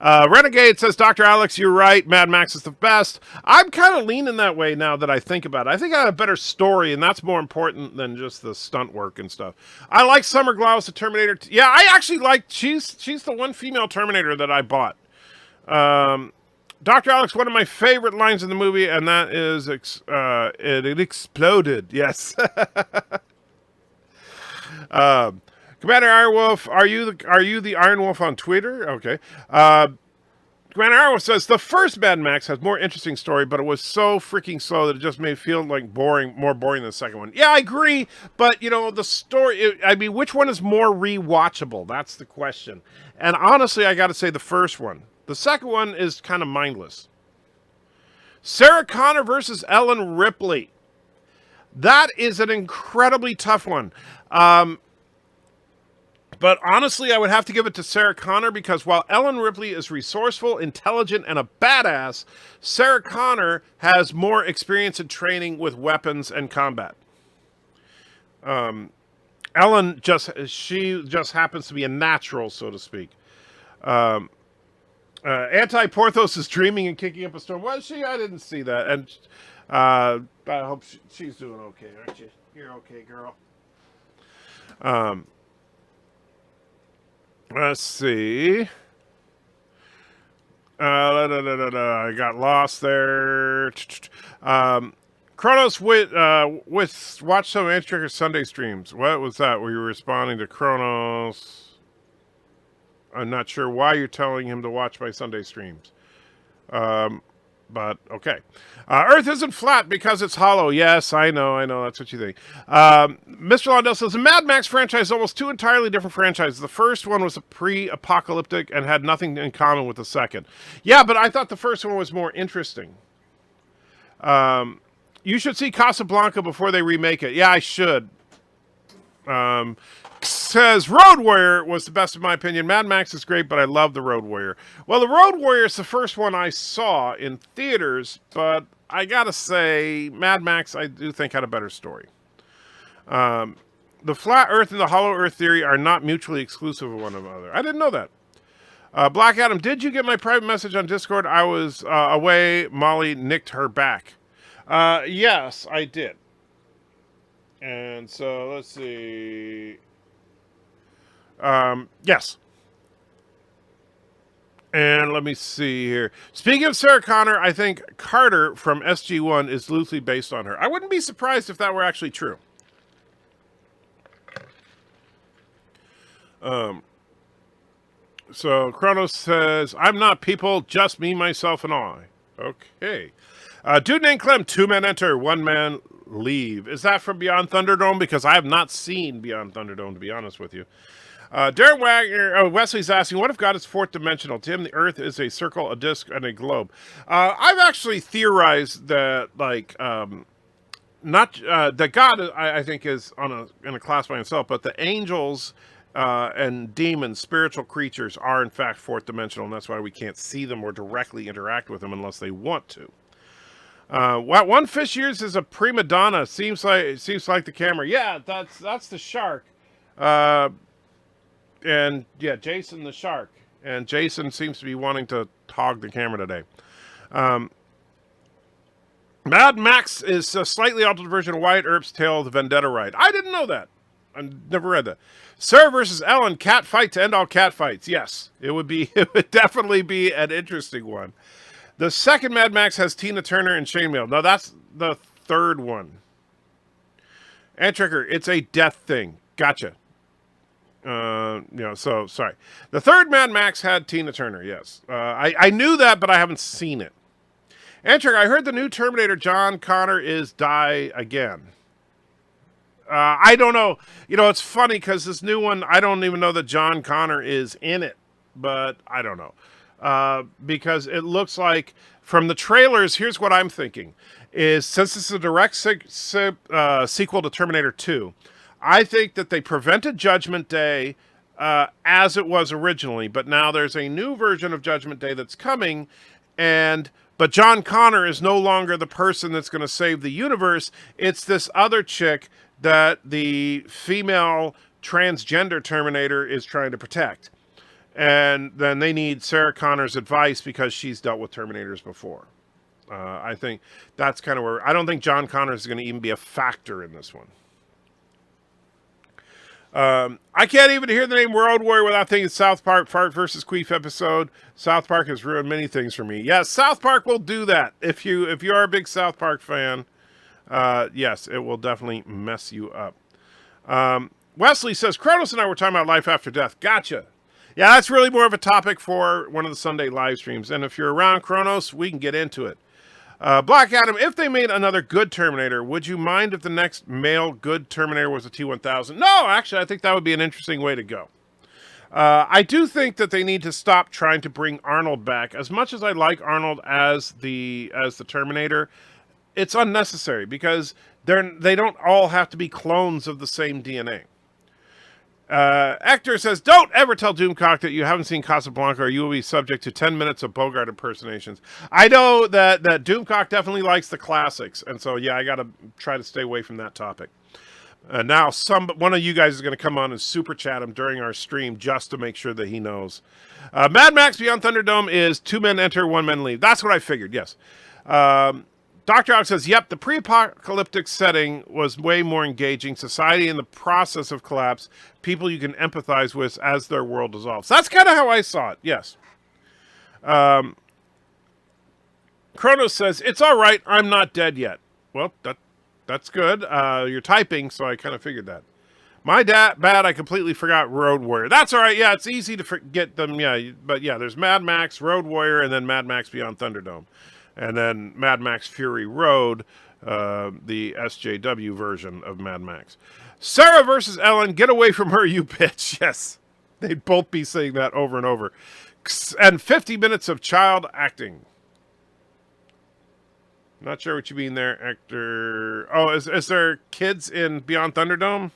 Renegade says, Dr. Alex, you're right. Mad Max is the best. I'm kind of leaning that way now that I think about it. I think I have a better story, and that's more important than just the stunt work and stuff. I like Summer Glau, the Terminator. Yeah, I actually like, she's the one female Terminator that I bought. Dr. Alex, one of my favorite lines in the movie, and that is, it exploded. Yes. Commander Ironwolf, are you the Ironwolf on Twitter? Okay. Commander Ironwolf says, the first Mad Max has more interesting story, but it was so freaking slow that it just made it feel like more boring than the second one. Yeah, I agree, but, the story, which one is more rewatchable? That's the question. And honestly, I got to say the first one. The second one is kind of mindless. Sarah Connor versus Ellen Ripley. That is an incredibly tough one. But honestly, I would have to give it to Sarah Connor because while Ellen Ripley is resourceful, intelligent, and a badass, Sarah Connor has more experience in training with weapons and combat. Ellen just happens to be a natural, so to speak. Anti-Porthos is dreaming and kicking up a storm. Was she? I didn't see that. And I hope she's doing okay, aren't you? You're okay, girl. Let's see. I got lost there. Kronos with watch some Antitrekker Sunday streams. What was that? Were you responding to Kronos? I'm not sure why you're telling him to watch my Sunday streams. But okay. Earth isn't flat because it's hollow. Yes, I know. That's what you think. Mr. Londell says, the Mad Max franchise is almost two entirely different franchises. The first one was a pre-apocalyptic and had nothing in common with the second. Yeah, but I thought the first one was more interesting. You should see Casablanca before they remake it. Yeah, I should. Says Road Warrior was the best in my opinion. Mad Max is great, but I love the Road Warrior. Well, the Road Warrior is the first one I saw in theaters, but I gotta say, Mad Max I do think had a better story. The flat Earth and the hollow Earth theory are not mutually exclusive of one another. I didn't know that. Black Adam, did you get my private message on Discord? I was away. Molly nicked her back. Yes, I did. And so, let's see. Yes. And let me see here. Speaking of Sarah Connor, I think Carter from SG-1 is loosely based on her. I wouldn't be surprised if that were actually true. So Kronos says, I'm not people, just me, myself, and I. Okay. Dude named Clem, 2 men enter, 1 man leave. Is that from Beyond Thunderdome? Because I have not seen Beyond Thunderdome, to be honest with you. Darren Wagner, Wesley's asking, what if God is 4th dimensional? To him, the Earth is a circle, a disc, and a globe. I've actually theorized that, like, that God, I think, is in a class by himself, but the angels and demons, spiritual creatures, are in fact 4th dimensional, and that's why we can't see them or directly interact with them unless they want to. What one fish years is a prima donna. Seems like the camera. Yeah, that's the shark. And yeah, Jason the shark. And Jason seems to be wanting to hog the camera today. Mad Max is a slightly altered version of Wyatt Earp's Tale of the Vendetta Ride. I didn't know that. I never read that. Sarah versus Ellen, cat fight to end all cat fights. Yes, it would definitely be an interesting one. The second Mad Max has Tina Turner and Shane Mail. No, that's the third one. And Tricker, it's a death thing. Gotcha. So sorry. The third Mad Max had Tina Turner. Yes, I knew that, but I haven't seen it. And Tricker, I heard the new Terminator John Connor is die again. I don't know. It's funny because this new one, I don't even know that John Connor is in it, but I don't know. Because it looks like from the trailers, here's what I'm thinking, is since this is a direct sequel to Terminator 2, I think that they prevented Judgment Day as it was originally, but now there's a new version of Judgment Day that's coming, but John Connor is no longer the person that's going to save the universe. It's this other chick that the female transgender Terminator is trying to protect. And then they need Sarah Connor's advice because she's dealt with Terminators before. I think that's kind of where... I don't think John Connor is going to even be a factor in this one. I can't even hear the name World Warrior without thinking South Park Fart versus Queef episode. South Park has ruined many things for me. Yes, South Park will do that. If you are a big South Park fan, yes, it will definitely mess you up. Wesley says, Kronos and I were talking about life after death. Gotcha. Yeah, that's really more of a topic for one of the Sunday live streams. And if you're around, Kronos, we can get into it. Black Adam, if they made another good Terminator, would you mind if the next male good Terminator was a T-1000? No, actually, I think that would be an interesting way to go. I do think that they need to stop trying to bring Arnold back. As much as I like Arnold as the Terminator, it's unnecessary because they don't all have to be clones of the same DNA. Hector says, don't ever tell Doomcock that you haven't seen Casablanca or you will be subject to 10 minutes of Bogart impersonations. I know that Doomcock definitely likes the classics, and so yeah, I gotta try to stay away from that topic. Now one of you guys is going to come on and super chat him during our stream just to make sure that he knows. Mad Max Beyond Thunderdome is 2 men enter, 1 man leave. That's what I figured, yes. Dr. Ox says, yep, the pre-apocalyptic setting was way more engaging. Society in the process of collapse. People you can empathize with as their world dissolves. That's kind of how I saw it, yes. Kronos says, it's all right, I'm not dead yet. Well, that's good. You're typing, so I kind of figured that. My bad, I completely forgot Road Warrior. That's all right, yeah, it's easy to forget them, yeah. But yeah, there's Mad Max, Road Warrior, and then Mad Max Beyond Thunderdome. And then Mad Max Fury Road, the SJW version of Mad Max. Sarah versus Ellen, get away from her, you bitch. Yes, they'd both be saying that over and over. And 50 minutes of child acting. Not sure what you mean there, Hector. Oh, is there kids in Beyond Thunderdome?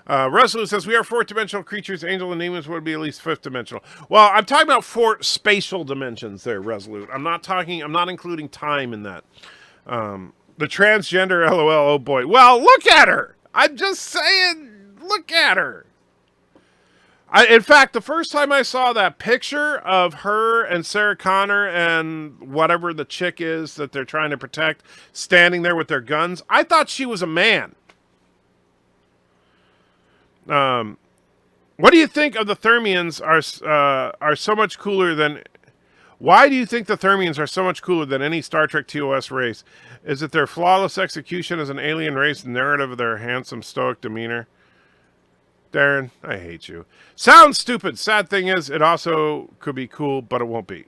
Resolute says, we are 4th dimensional creatures. Angel and demons would be at least 5th dimensional. Well, I'm talking about 4 spatial dimensions there, Resolute. I'm not including time in that. The transgender LOL, oh boy. Well, look at her. I'm just saying, look at her. In fact, the first time I saw that picture of her and Sarah Connor and whatever the chick is that they're trying to protect standing there with their guns, I thought she was a man. What do you think of the Thermians are so much cooler than... Why do you think the Thermians are so much cooler than any Star Trek TOS race? Is it their flawless execution as an alien race, the narrative of their handsome, stoic demeanor? Darren, I hate you. Sounds stupid. Sad thing is, it also could be cool, but it won't be.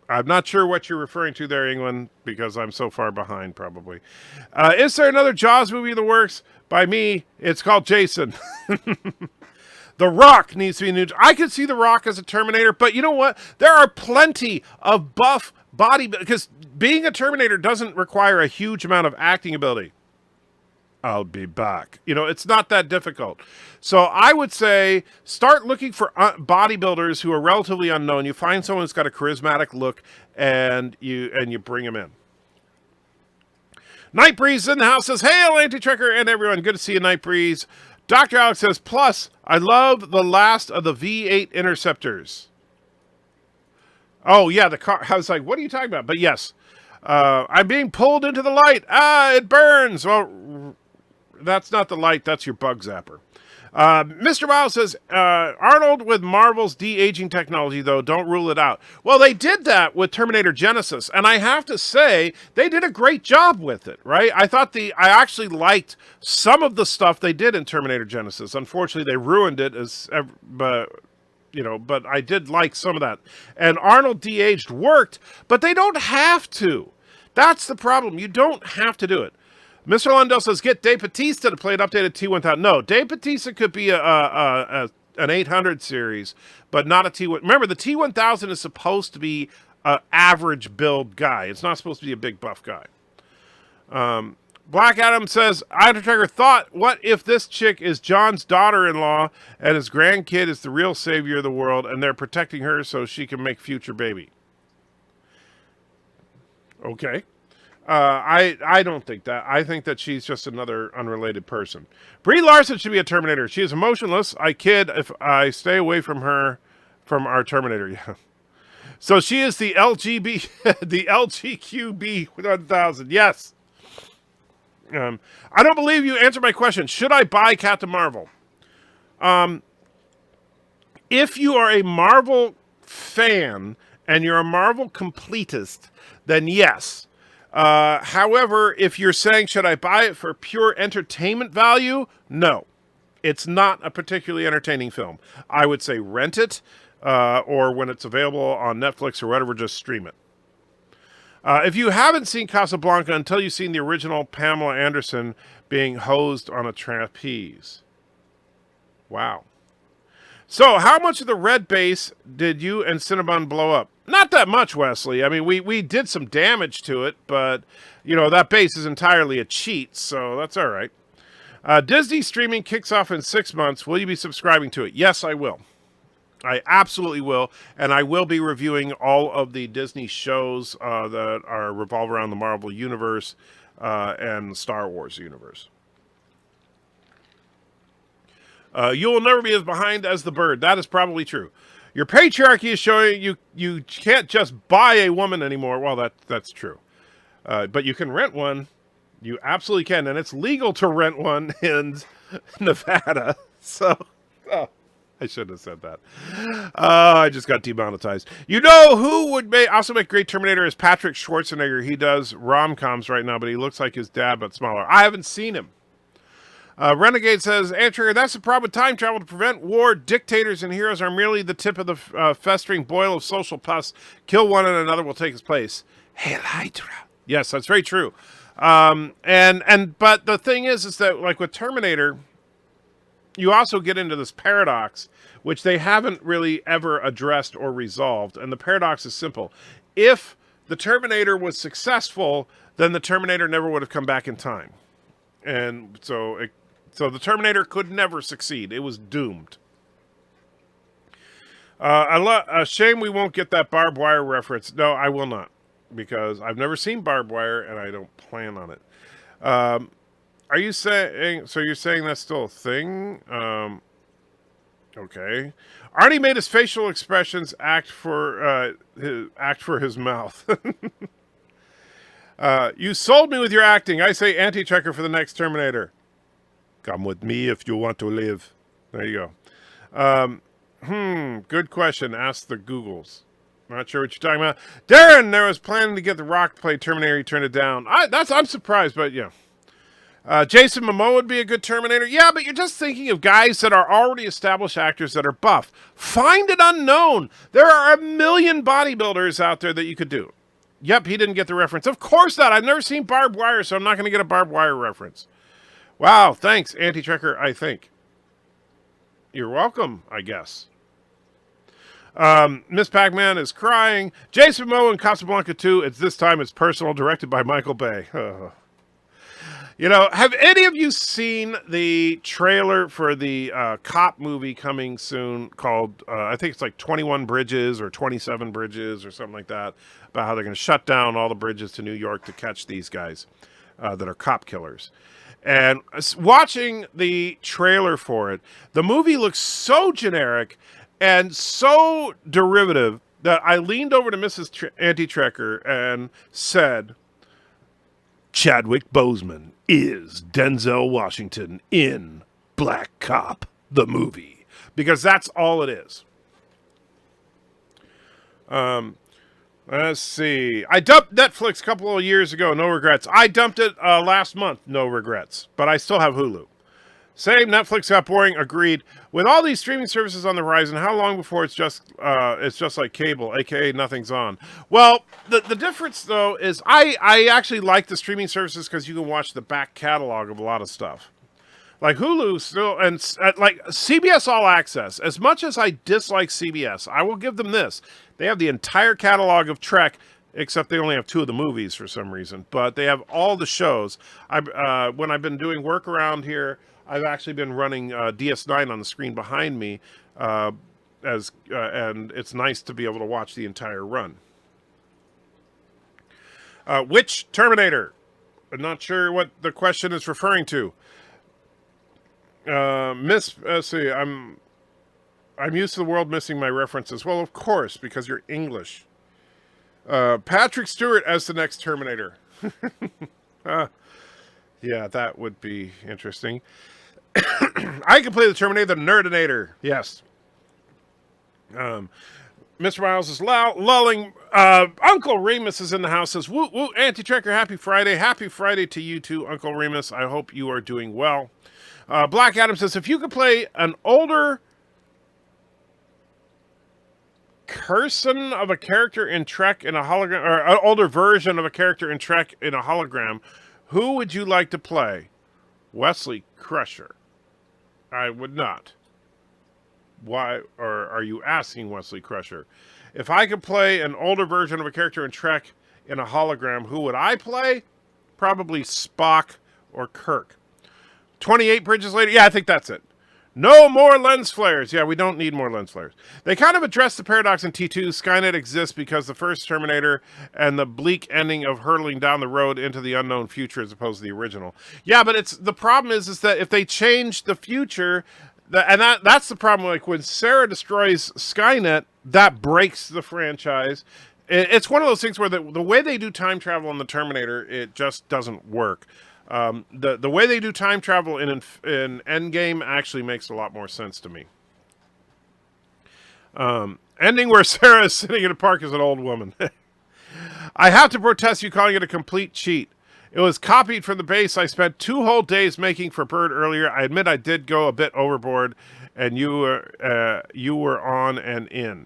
I'm not sure what you're referring to there, England, because I'm so far behind, probably. Is there another Jaws movie in the works? By me, it's called Jason. The Rock needs to be new. I could see The Rock as a Terminator, but you know what? There are plenty of buff body, because being a Terminator doesn't require a huge amount of acting ability. I'll be back. You know, it's not that difficult. So I would say start looking for bodybuilders who are relatively unknown. You find someone who's got a charismatic look, and you bring him in. Night Breeze in the house says, "Hail, Anti-Trekker and everyone. Good to see you, Night Breeze." Dr. Alex says, "Plus, I love the last of the V8 Interceptors." Oh, yeah, the car. I was like, what are you talking about? But yes, I'm being pulled into the light. It burns. Well, that's not the light. That's your bug zapper. Mr. Miles says, Arnold with Marvel's de-aging technology, though, don't rule it out. Well, they did that with Terminator Genesis, and I have to say, they did a great job with it, right? I actually liked some of the stuff they did in Terminator Genesis. Unfortunately, they ruined it, but I did like some of that. And Arnold de-aged worked, but they don't have to. That's the problem. You don't have to do it. Mr. Lundell says, get Dave Bautista to play an updated T-1000. No, Dave Bautista could be an 800 series, but not a T-1000. Remember, the T-1000 is supposed to be an average build guy. It's not supposed to be a big buff guy. Black Adam says, Undertaker thought, what if this chick is John's daughter-in-law and his grandkid is the real savior of the world and they're protecting her so she can make future baby? Okay. I don't think that. I think that she's just another unrelated person. Brie Larson should be a Terminator. She is emotionless. I kid if I stay away from her, from our Terminator. Yeah. So she is the the LGQB 1000. Yes. I don't believe you answered my question. Should I buy Captain Marvel? If you are a Marvel fan and you're a Marvel completist, then yes. However, if you're saying, should I buy it for pure entertainment value? No, it's not a particularly entertaining film. I would say rent it, or when it's available on Netflix or whatever, just stream it. If you haven't seen Casablanca until you've seen the original Pamela Anderson being hosed on a trapeze. Wow. So, how much of the red base did you and Cinnabon blow up? Not that much, Wesley. I mean, we did some damage to it, but, that base is entirely a cheat, so that's all right. Disney streaming kicks off in 6 months. Will you be subscribing to it? Yes, I will. I absolutely will, and I will be reviewing all of the Disney shows that revolve around the Marvel Universe and the Star Wars universe. You will never be as behind as the bird. That is probably true. Your patriarchy is showing you can't just buy a woman anymore. Well, that's true. But you can rent one. You absolutely can. And it's legal to rent one in Nevada. So, I shouldn't have said that. I just got demonetized. You know who would also make great Terminator is Patrick Schwarzenegger. He does rom-coms right now, but he looks like his dad, but smaller. I haven't seen him. Renegade says, Andrew, that's the problem with time travel. To prevent war, dictators and heroes are merely the tip of the festering boil of social pus. Kill one and another will take its place. Hail Hydra. Yes, that's very true. But the thing is that, like with Terminator, you also get into this paradox, which they haven't really ever addressed or resolved. And the paradox is simple. If the Terminator was successful, then the Terminator never would have come back in time. And so the Terminator could never succeed. It was doomed. A shame we won't get that barbed wire reference. No, I will not, because I've never seen barbed wire, and I don't plan on it. Are you saying? So you're saying that's still a thing? Okay. Arnie made his facial expressions act for his mouth. You sold me with your acting. I say anti-checker for the next Terminator. Come with me if you want to live. There you go. Good question. Ask the Googles. Not sure what you're talking about. Darren, there was planning to get The Rock to play Terminator. He turned it down. I'm surprised, but yeah. Jason Momoa would be a good Terminator. Yeah, but you're just thinking of guys that are already established actors that are buff. Find an unknown. There are a million bodybuilders out there that you could do. Yep, he didn't get the reference. Of course not. I've never seen barbed wire, so I'm not going to get a barbed wire reference. Wow, thanks, Anti-Trekker, I think. You're welcome, I guess. Miss Pac-Man is crying. Jason Momoa in Casablanca 2. This time it's personal, directed by Michael Bay. You know, have any of you seen the trailer for the cop movie coming soon called, I think it's like 21 Bridges or 27 Bridges or something like that, about how they're going to shut down all the bridges to New York to catch these guys that are cop killers. And watching the trailer for it, the movie looks so generic and so derivative that I leaned over to Mrs. Anti-Trekker and said, Chadwick Boseman is Denzel Washington in Black Cop, the movie. Because that's all it is. Let's see. I dumped Netflix a couple of years ago. No regrets. I dumped it last month. No regrets. But I still have Hulu. Same, Netflix got boring. Agreed. With all these streaming services on the horizon, how long before it's just like cable, aka nothing's on? Well, the difference though is I actually like the streaming services because you can watch the back catalog of a lot of stuff. Like Hulu still, and like CBS All Access. As much as I dislike CBS, I will give them this: they have the entire catalog of Trek. Except they only have 2 of the movies for some reason, but they have all the shows. When I've been doing work around here, I've actually been running DS9 on the screen behind me, and it's nice to be able to watch the entire run. Which Terminator? I'm not sure what the question is referring to. Let's see, I'm used to the world missing my references. Well, of course, because you're English. Patrick Stewart as the next Terminator. Yeah, that would be interesting. I can play the Terminator, the Nerdinator. Yes. Mr. Miles is lulling. Uncle Remus is in the house. Says, woot, woot, Anti-Trekker, happy Friday. Happy Friday to you too, Uncle Remus. I hope you are doing well. Black Adam says, if you could play an older person of a character in Trek in a hologram, or an older version of a character in Trek in a hologram, who would you like to play? Wesley Crusher. I would not. Why? Or are you asking Wesley Crusher? If I could play an older version of a character in Trek in a hologram, who would I play? Probably Spock or Kirk. 28 bridges later? Yeah, I think that's it. No more lens flares. Yeah, we don't need more lens flares. They kind of address the paradox in T2. Skynet exists because the first Terminator and the bleak ending of hurtling down the road into the unknown future as opposed to the original. Yeah, but the problem is that if they change the future, that's the problem. Like when Sarah destroys Skynet, that breaks the franchise. It's one of those things where the way they do time travel in the Terminator, it just doesn't work. The way they do time travel in Endgame actually makes a lot more sense to me. Ending where Sarah is sitting in a park as an old woman. I have to protest you calling it a complete cheat. It was copied from the base I spent 2 whole days making for Bird earlier. I admit I did go a bit overboard, and you were on and in.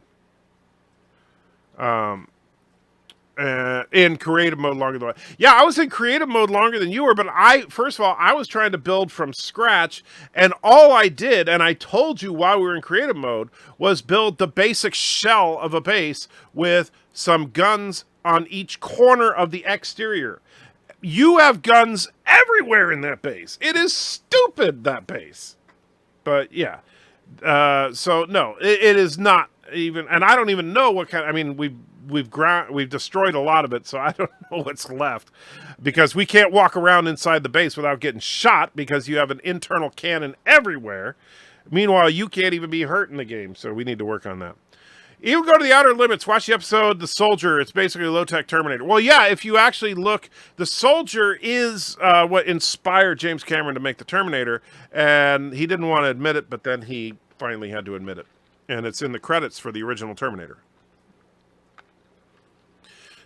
In creative mode longer than yeah, I was in creative mode longer than you were, but first of all, I was trying to build from scratch, and all I did, and I told you while we were in creative mode, was build the basic shell of a base with some guns on each corner of the exterior. You have guns everywhere in that base. It is stupid, that base. But yeah, so no, it is not even, and I don't even know what kind. I mean, we've destroyed a lot of it, so I don't know what's left, because we can't walk around inside the base without getting shot because you have an internal cannon everywhere, Meanwhile, you can't even be hurt in the game, so we need to work on that. Even go to the Outer Limits. Watch the episode The Soldier. It's basically a low-tech Terminator. Well, yeah, if you actually look, The Soldier is what inspired James Cameron to make the Terminator, and he didn't want to admit it, but then he finally had to admit it. And it's in the credits for the original Terminator.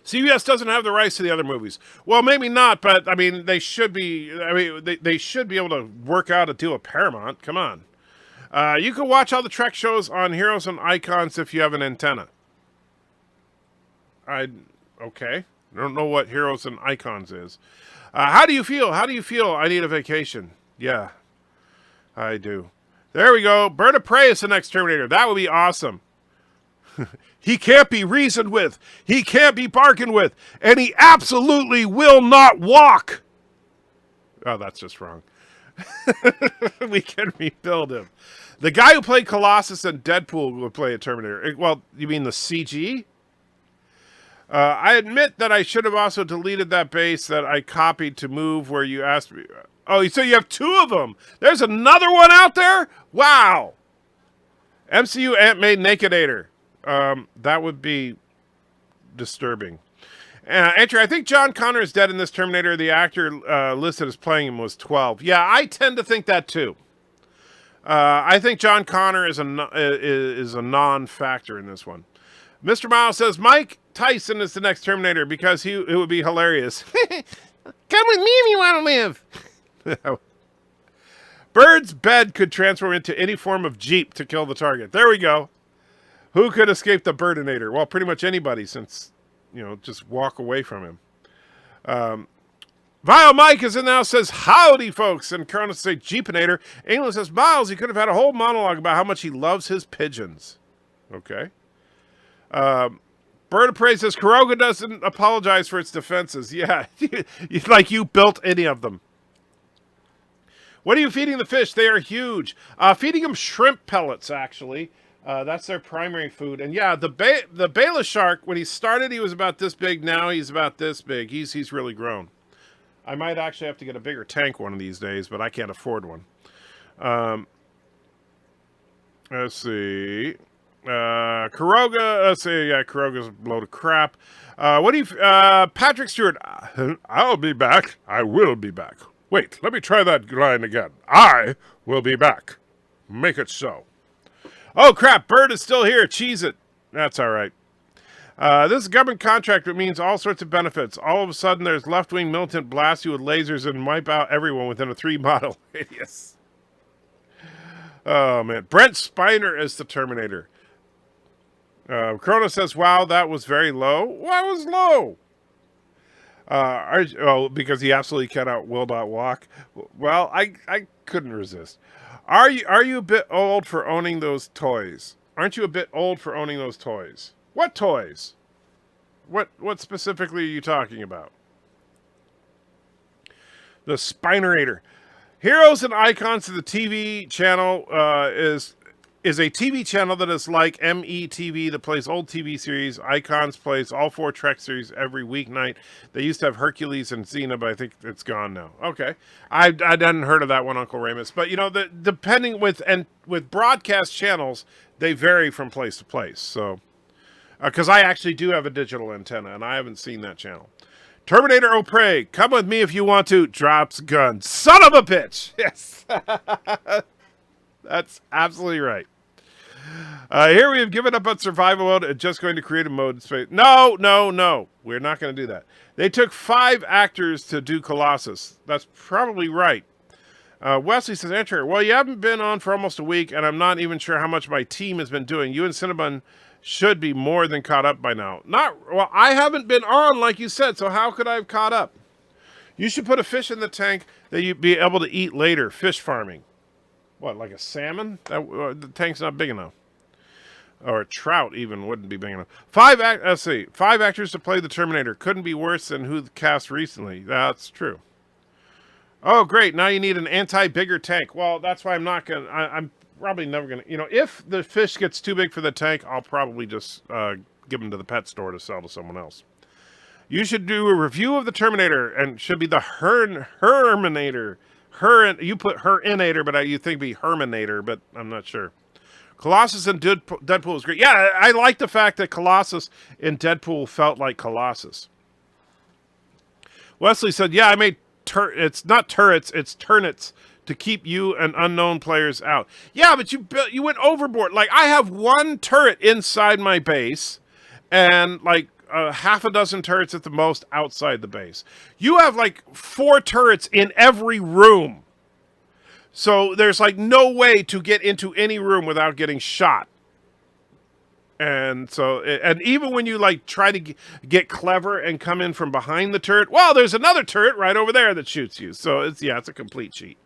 CBS doesn't have the rights to the other movies. Well, maybe not, but, I mean, they should be, they should be able to work out a deal with Paramount. Come on. You can watch all the Trek shows on Heroes and Icons if you have an antenna. Okay. I don't know what Heroes and Icons is. How do you feel? How do you feel? I need a vacation. Yeah, I do. There we go. Bird of Prey is the next Terminator. That would be awesome. He can't be reasoned with. He can't be bargained with. And he absolutely will not walk. Oh, that's just wrong. We can rebuild him. The guy who played Colossus and Deadpool would play a Terminator. Well, you mean the CG? I admit that I should have also deleted that base that I copied to move where you asked me. Oh, so you have two of them. There's another one out there? Wow. MCU Ant-Made Nakadator. That would be disturbing. Andrew, I think John Connor is dead in this Terminator. The actor listed as playing him was 12. Yeah, I tend to think that too. I think John Connor is a non-factor in this one. Mr. Miles says Mike Tyson is the next Terminator because it would be hilarious. Come with me if you want to live. Bird's bed could transform into any form of Jeep to kill the target. There we go. Who could escape the Birdinator? Well, pretty much anybody, since, just walk away from him. Vile Mike is in the house, says, howdy, folks. And Corona says, Jeepinator. England says, Miles, he could have had a whole monologue about how much he loves his pigeons. Okay. Bird of Prey says, Kuroga doesn't apologize for its defenses. Yeah, like you built any of them. What are you feeding the fish? They are huge. Feeding them shrimp pellets, actually. That's their primary food. And yeah, the Bela shark, when he started, he was about this big. Now he's about this big. He's really grown. I might actually have to get a bigger tank one of these days, but I can't afford one. Let's see. Kuroga, let's see. Yeah, Kuroga's a load of crap. Patrick Stewart, I'll be back. I will be back. Wait, let me try that line again. I will be back. Make it so. Oh, crap. Bird is still here. Cheese it. That's all right. This is a government contract that means all sorts of benefits. All of a sudden, there's left-wing militant blast you with lasers and wipe out everyone within a 3-mile radius. Oh, man. Brent Spiner is the Terminator. Corona says, wow, that was very low. Why was low? Because he absolutely will not walk. Well, I couldn't resist. Are you a bit old for owning those toys? Aren't you a bit old for owning those toys? What toys? What specifically are you talking about? The Spinerator. Heroes and Icons of the TV channel is a TV channel that is like METV that plays old TV series. Icons plays all 4 Trek series every weeknight. They used to have Hercules and Xena, but I think it's gone now. Okay. I hadn't heard of that one, Uncle Ramus. But, depending with broadcast channels, they vary from place to place. So, because I actually do have a digital antenna, and I haven't seen that channel. Terminator O'Prey, come with me if you want to. Drops gun. Son of a bitch! Yes. That's absolutely right. Here we have given up on survival mode and just going to create a mode in space. No. We're not going to do that. They took 5 actors to do Colossus. That's probably right. Wesley says, enter. Well, you haven't been on for almost a week, and I'm not even sure how much my team has been doing. You and Cinnabon should be more than caught up by now. Well, I haven't been on, like you said, so how could I have caught up? You should put a fish in the tank that you'd be able to eat later. Fish farming. What, like a salmon? The tank's not big enough. Or a trout even wouldn't be big enough. 5 actors to play the Terminator. Couldn't be worse than who cast recently. That's true. Oh, great. Now you need an anti-bigger tank. Well, that's why I'm probably never going to... if the fish gets too big for the tank, I'll probably just give them to the pet store to sell to someone else. You should do a review of the Terminator, and should be the Herminator. You put Herinator, but you think it'd be Herminator, but I'm not sure. Colossus in Deadpool was great. Yeah, I like the fact that Colossus in Deadpool felt like Colossus. Wesley said, yeah, I made it's not turrets, it's turnets to keep you and unknown players out. Yeah, but you went overboard. Like, I have one turret inside my base and like half a dozen turrets at the most outside the base. You have like 4 turrets in every room. So there's like no way to get into any room without getting shot. And so, and even when you like try to get clever and come in from behind the turret, well, there's another turret right over there that shoots you. So it's a complete cheat.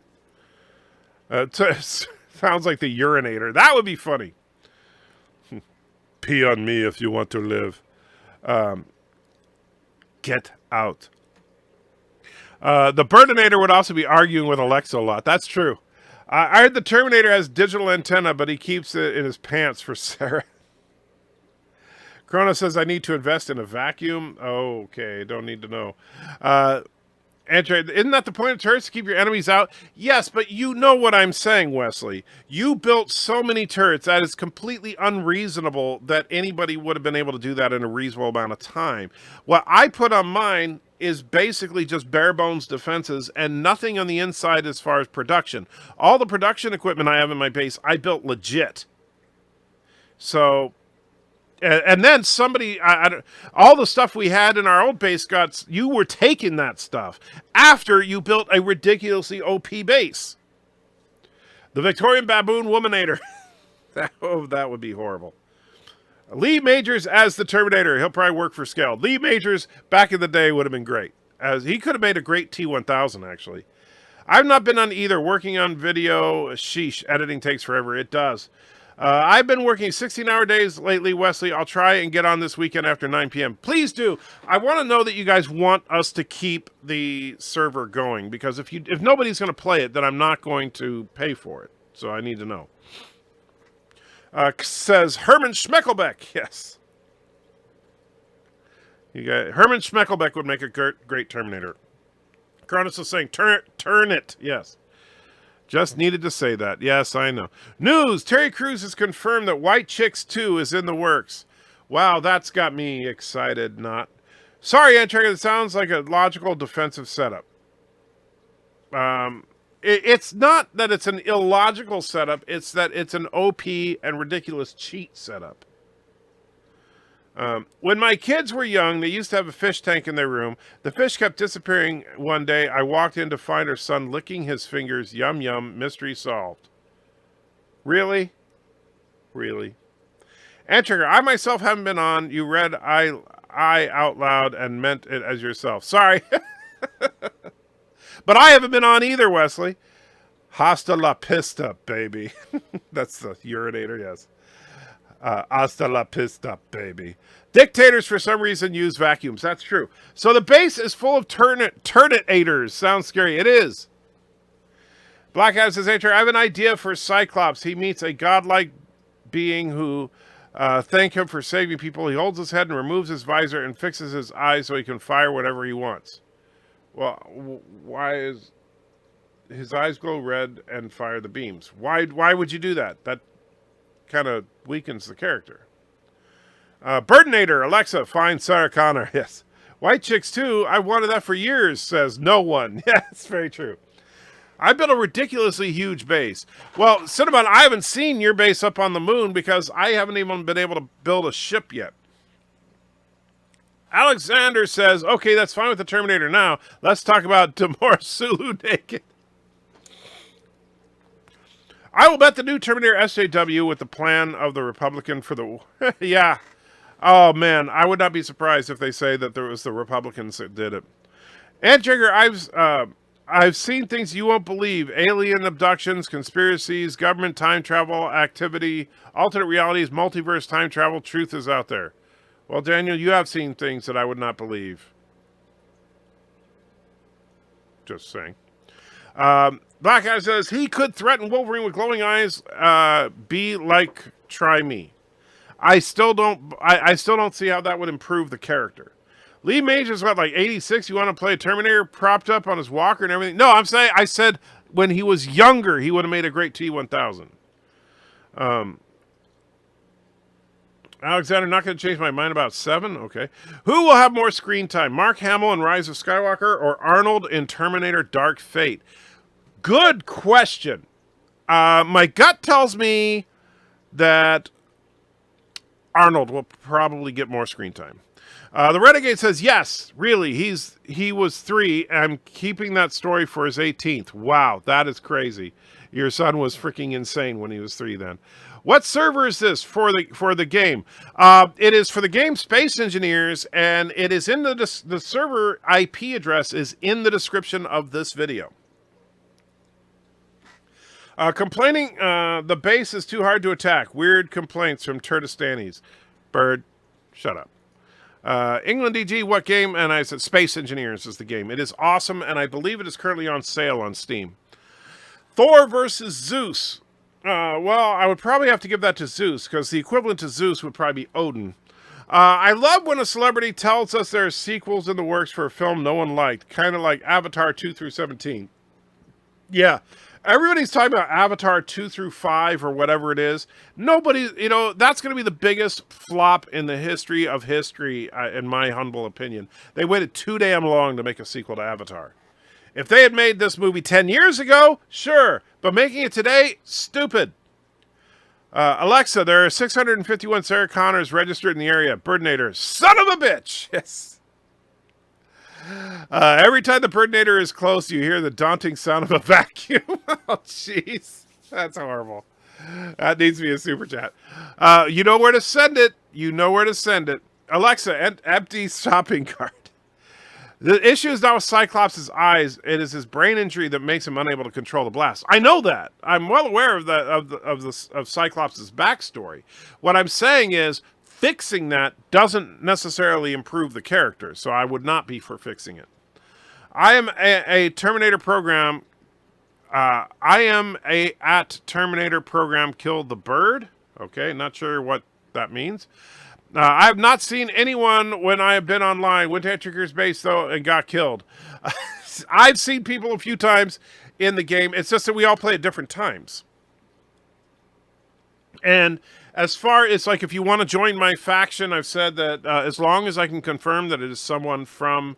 Sounds like the urinator. That would be funny. Pee on me if you want to live. Get out. The Birdinator would also be arguing with Alexa a lot. That's true. I heard the Terminator has digital antenna, but he keeps it in his pants for Sarah. Chrono says, I need to invest in a vacuum. Oh, okay, don't need to know. Isn't that the point of turrets, to keep your enemies out? Yes, but you know what I'm saying, Wesley. You built so many turrets that it's completely unreasonable that anybody would have been able to do that in a reasonable amount of time. What I put on mine is basically just bare bones defenses and nothing on the inside as far as production. All the production equipment I have in my base, I built legit. So... And then somebody, all the stuff we had in our old base you were taking that stuff after you built a ridiculously OP base. The Victorian Baboon Womanator. that would be horrible. Lee Majors as the Terminator. He'll probably work for scale. Lee Majors back in the day would have been great. As he could have made a great T-1000, actually. I've not been on either. Working on video, sheesh, editing takes forever. It does. I've been working 16-hour days lately, Wesley. I'll try and get on this weekend after 9 p.m. Please do. I want to know that you guys want us to keep the server going, because if nobody's going to play it, then I'm not going to pay for it. So I need to know. Says Herman Schmeckelbeck. Yes. Herman Schmeckelbeck would make a great Terminator. Cronus is saying, turn it. Yes. Just needed to say that. Yes, I know. News! Terry Crews has confirmed that White Chicks 2 is in the works. Wow, that's got me excited. Not. Sorry, Antrigger, it sounds like a logical defensive setup. It's not that it's an illogical setup. It's that it's an OP and ridiculous cheat setup. When my kids were young, they used to have a fish tank in their room. The fish kept disappearing. One day, I walked in to find her son licking his fingers. Yum, yum. Mystery solved. Really? Really? Antrigger, I myself haven't been on. You read I out loud and meant it as yourself. Sorry. But I haven't been on either, Wesley. Hasta la pista, baby. That's the urinator, yes. Hasta la pista, baby. Dictators, for some reason, use vacuums. That's true. So the base is full of turnitators. Sounds scary. It is. Black Adam says, I have an idea for Cyclops. He meets a godlike being who thank him for saving people. He holds his head and removes his visor and fixes his eyes so he can fire whatever he wants. Well, why is his eyes glow red and fire the beams? Why would you do that? That kind of weakens the character. Birdinator, Alexa, find Sarah Connor. Yes. White Chicks 2, I wanted that for years, says no one. Yeah, it's very true. I built a ridiculously huge base. Well, Cinnabon, I haven't seen your base up on the moon because I haven't even been able to build a ship yet. Alexander says, okay, that's fine with the Terminator now. Let's talk about Demora Sulu naked. I will bet the new Terminator SJW with the plan of the Republican for the... yeah. Oh, man. I would not be surprised if they say that there was the Republicans that did it. And Trigger, I've seen things you won't believe. Alien abductions, conspiracies, government time travel activity, alternate realities, multiverse time travel. Truth is out there. Well, Daniel, you have seen things that I would not believe. Just saying. Black Guy says, he could threaten Wolverine with glowing eyes. Be like, try me. I still don't see how that would improve the character. Lee Major's got like 86. You want to play a Terminator propped up on his walker and everything? No, I said when he was younger, he would have made a great T-1000. Alexander, not going to change my mind about 7. Okay. Who will have more screen time? Mark Hamill in Rise of Skywalker or Arnold in Terminator Dark Fate? Good question. My gut tells me that Arnold will probably get more screen time. The Renegade says, yes, really, he was 3. I'm keeping that story for his 18th. Wow, that is crazy. Your son was freaking insane when he was 3 then. What server is this for the game? It is for the game Space Engineers, and it is in the server IP address is in the description of this video. Complaining the base is too hard to attack. Weird complaints from Turdistanis. Bird, shut up. England DG, what game? And I said Space Engineers is the game. It is awesome, and I believe it is currently on sale on Steam. Thor versus Zeus. Well, I would probably have to give that to Zeus, because the equivalent to Zeus would probably be Odin. I love when a celebrity tells us there are sequels in the works for a film no one liked, kind of like Avatar 2 through 17. Yeah, everybody's talking about Avatar 2 through 5 or whatever it is. Nobody, that's going to be the biggest flop in the history of history, in my humble opinion. They waited too damn long to make a sequel to Avatar. If they had made this movie 10 years ago, sure. But making it today, stupid. Alexa, there are 651 Sarah Connors registered in the area. Birdinator, son of a bitch! Yes. Every time the Birdinator is close, you hear the daunting sound of a vacuum. Oh, jeez. That's horrible. That needs to be a super chat. You know where to send it. Alexa, empty shopping cart. The issue is not with Cyclops' eyes. It is his brain injury that makes him unable to control the blast. I know that. I'm well aware of Cyclops' backstory. What I'm saying is fixing that doesn't necessarily improve the character, so I would not be for fixing it. I am a Terminator program. At Terminator program killed the bird. Okay, not sure what that means. I have not seen anyone when I have been online, went to Tricker's base though, and got killed. I've seen people a few times in the game. It's just that we all play at different times. And as far as like, if you want to join my faction, I've said that as long as I can confirm that it is someone from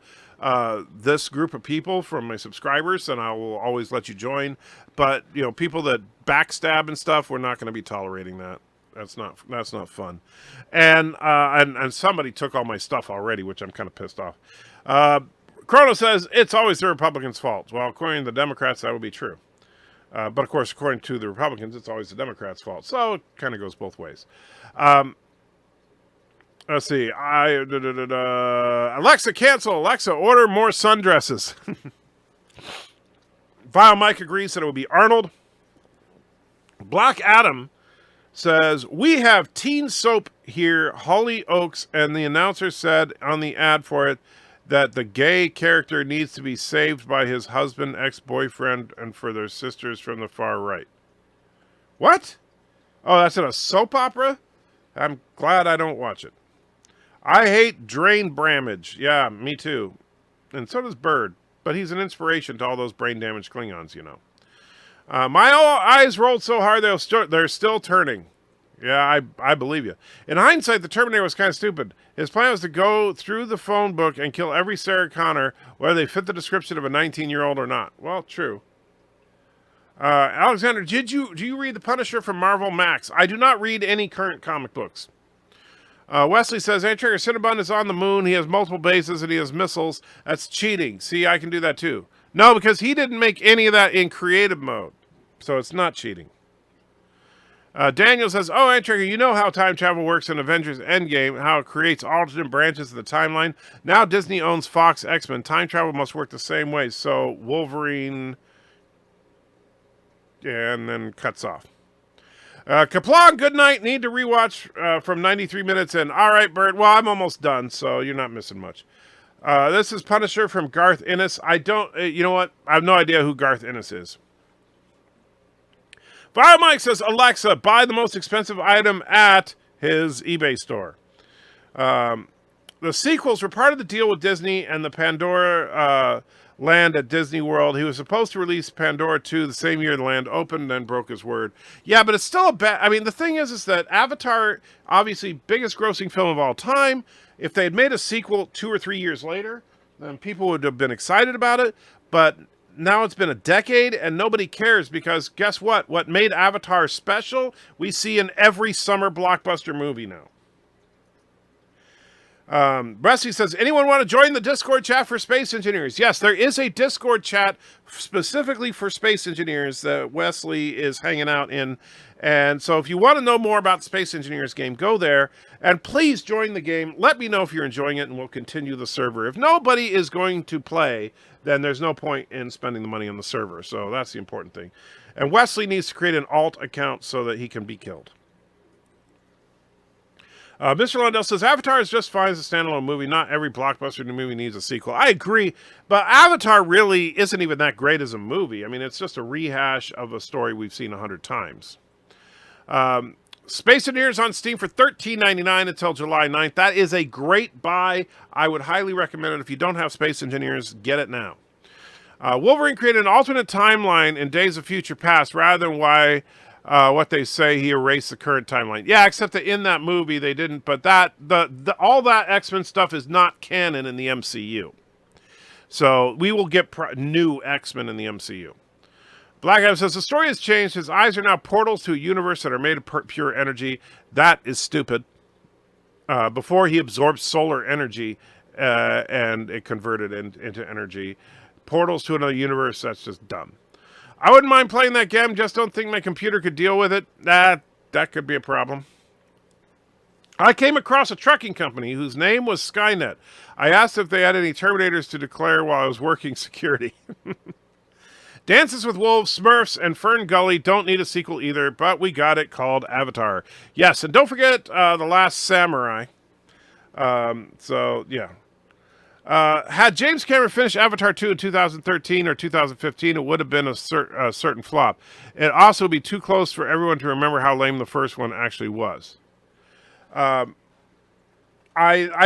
this group of people, from my subscribers, then I will always let you join. But people that backstab and stuff, we're not going to be tolerating that. That's not fun. And somebody took all my stuff already, which I'm kind of pissed off. Chrono says it's always the Republicans' fault. Well, according to the Democrats, that would be true. But of course, according to the Republicans, it's always the Democrats' fault. So it kind of goes both ways. Let's see. Alexa, cancel. Alexa, order more sundresses. Vile Mike agrees that it would be Arnold. Black Adam says, we have teen soap here, Hollyoaks, and the announcer said on the ad for it that the gay character needs to be saved by his husband, ex-boyfriend, and for their sisters from the far right. What? Oh, that's in a soap opera? I'm glad I don't watch it. I hate Drain Bramage. Yeah, me too. And so does Bird. But he's an inspiration to all those brain-damaged Klingons, My eyes rolled so hard they're still turning. Yeah, I believe you. In hindsight, the Terminator was kind of stupid. His plan was to go through the phone book and kill every Sarah Connor, whether they fit the description of a 19-year-old or not. Well, true. Alexander, do you read The Punisher from Marvel Max? I do not read any current comic books. Wesley says, Antrager Cinnabon is on the moon. He has multiple bases and he has missiles. That's cheating. See, I can do that too. No, because he didn't make any of that in creative mode. So it's not cheating. Daniel says, oh, Antrager, you know how time travel works in Avengers Endgame, how it creates alternate branches of the timeline. Now Disney owns Fox X-Men. Time travel must work the same way. So Wolverine, and then cuts off. Kaplan, good night. Need to rewatch from 93 minutes in. All right, Bert. Well, I'm almost done, so you're not missing much. This is Punisher from Garth Ennis. I don't, you know what? I have no idea who Garth Ennis is. Fire Mike says, Alexa, buy the most expensive item at his eBay store. The sequels were part of the deal with Disney and the Pandora land at Disney World. He was supposed to release Pandora 2 the same year the land opened, then broke his word. Yeah, but it's still a bad... I mean, the thing is that Avatar, obviously biggest grossing film of all time. If they had made a sequel 2 or 3 years later, then people would have been excited about it. But now it's been a decade and nobody cares because guess what? What made Avatar special, we see in every summer blockbuster movie now. Rusty says, anyone want to join the Discord chat for space engineers? Yes, there is a Discord chat specifically for space engineers that Wesley is hanging out in. And so if you want to know more about the Space Engineers game, go there. And please join the game. Let me know if you're enjoying it, and we'll continue the server. If nobody is going to play, then there's no point in spending the money on the server. So that's the important thing. And Wesley needs to create an alt account so that he can be killed. Mr. Lundell says, Avatar is just fine as a standalone movie. Not every blockbuster movie needs a sequel. I agree, but Avatar really isn't even that great as a movie. I mean, it's just a rehash of a story we've seen 100 times. Space Engineers on Steam for $13.99 until July 9th. That is a great buy. I would highly recommend it. If you don't have Space Engineers, get it now. Wolverine created an alternate timeline in Days of Future Past rather than what they say he erased the current timeline. Yeah, except that in that movie they didn't. But that all that X-Men stuff is not canon in the MCU. So we will get new X-Men in the MCU. Black Adam says, the story has changed. His eyes are now portals to a universe that are made of pure energy. That is stupid. Before he absorbed solar energy and it converted into energy. Portals to another universe, that's just dumb. I wouldn't mind playing that game, just don't think my computer could deal with it. That could be a problem. I came across a trucking company whose name was Skynet. I asked if they had any Terminators to declare while I was working security. Dances with Wolves, Smurfs, and Fern Gully don't need a sequel either, but we got it called Avatar. Yes, and don't forget The Last Samurai. So, yeah. Had James Cameron finished Avatar 2 in 2013 or 2015, it would have been a certain flop. It'd also be too close for everyone to remember how lame the first one actually was. I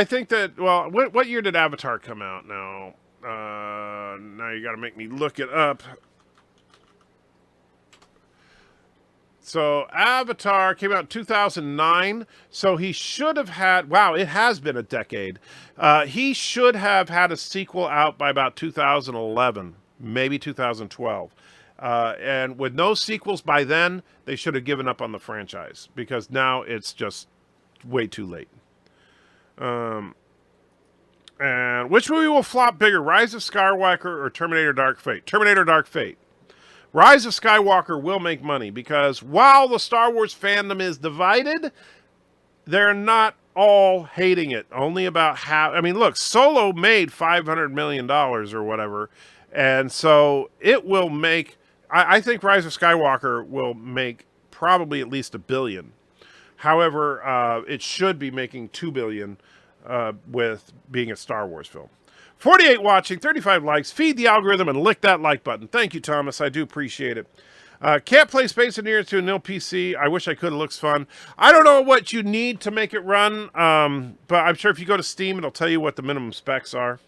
think that, well, what year did Avatar come out now? Now you got to make me look it up. So Avatar came out in 2009. So he should have had, wow, it has been a decade. He should have had a sequel out by about 2011, maybe 2012. And with no sequels by then, they should have given up on the franchise because now it's just way too late. And which movie will flop bigger, Rise of Skywalker or Terminator Dark Fate? Terminator Dark Fate. Rise of Skywalker will make money because while the Star Wars fandom is divided, they're not all hating it. Only about half. I mean, look, Solo made $500 million or whatever. And so it will make, I think Rise of Skywalker will make probably at least $1 billion. However, it should be making $2 billion with being a Star Wars film. 48 watching, 35 likes. Feed the algorithm and lick that like button. Thank you, Thomas. I do appreciate it. Can't play Space Engineers to a nil PC. I wish I could. It looks fun. I don't know what you need to make it run, but I'm sure if you go to Steam, it'll tell you what the minimum specs are.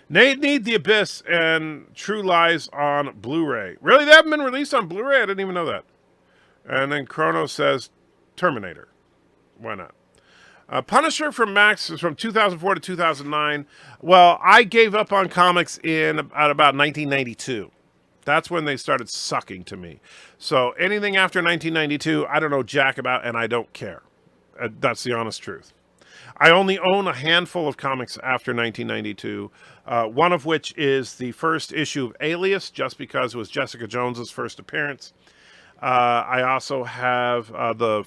Need The Abyss and True Lies on Blu-ray. Really? They haven't been released on Blu-ray? I didn't even know that. And then Chrono says Terminator. Why not? Punisher from Max is from 2004 to 2009. Well, I gave up on comics at about 1992. That's when they started sucking to me. So anything after 1992, I don't know jack about, and I don't care. That's the honest truth. I only own a handful of comics after 1992, one of which is the first issue of Alias, just because it was Jessica Jones's first appearance. I also have the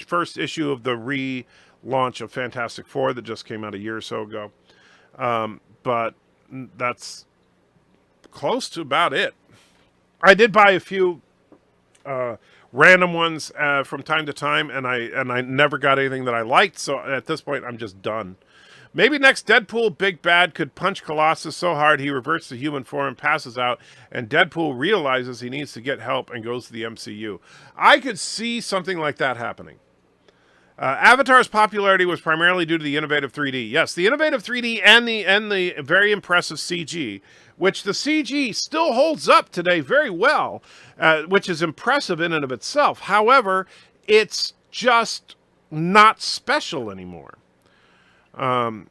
first issue of the relaunch of Fantastic Four that just came out a year or so ago. But that's close to about it. I did buy a few random ones from time to time, and I never got anything that I liked, so at this point I'm just done. Maybe next Deadpool Big Bad could punch Colossus so hard he reverts to human form, passes out, and Deadpool realizes he needs to get help and goes to the MCU. I could see something like that happening. Avatar's popularity was primarily due to the innovative 3D. Yes, the innovative 3D and the very impressive CG, which the CG still holds up today very well, which is impressive in and of itself. However, it's just not special anymore. And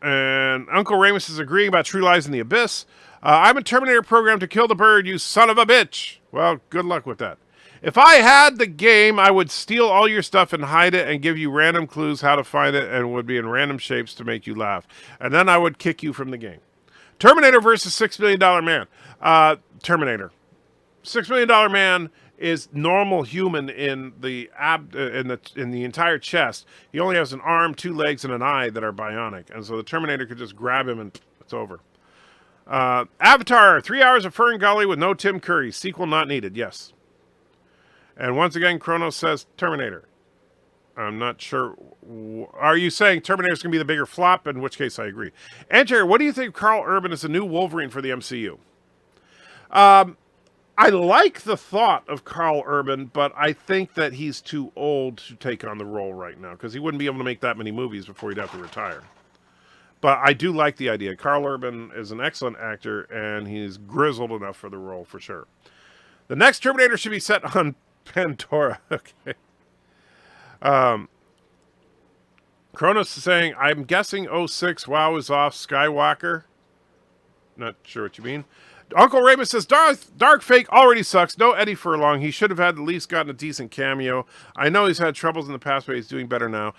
Uncle Ramus is agreeing about True Lies in the Abyss. I'm a Terminator programmed to kill the bird, you son of a bitch. Well, good luck with that. If I had the game, I would steal all your stuff and hide it and give you random clues how to find it and would be in random shapes to make you laugh. And then I would kick you from the game. Terminator versus $6 million man. Terminator. $6 million man is normal human in the in the entire chest. He only has an arm, 2 legs, and an eye that are bionic. And so the Terminator could just grab him and it's over. Avatar, 3 hours of Fern Gully with no Tim Curry. Sequel not needed. Yes. And once again, Kronos says Terminator. I'm not sure. Are you saying Terminator's going to be the bigger flop? In which case, I agree. Enter, what do you think Carl Urban is the new Wolverine for the MCU? I like the thought of Carl Urban, but I think that he's too old to take on the role right now because he wouldn't be able to make that many movies before he'd have to retire. But I do like the idea. Carl Urban is an excellent actor, and he's grizzled enough for the role for sure. The next Terminator should be set on Pandora. Okay. Kronos is saying, I'm guessing 06 WoW is off Skywalker. Not sure what you mean. Uncle Ramus says, Dark Fake already sucks. No Eddie Furlong. He should have at least gotten a decent cameo. I know he's had troubles in the past, but he's doing better now.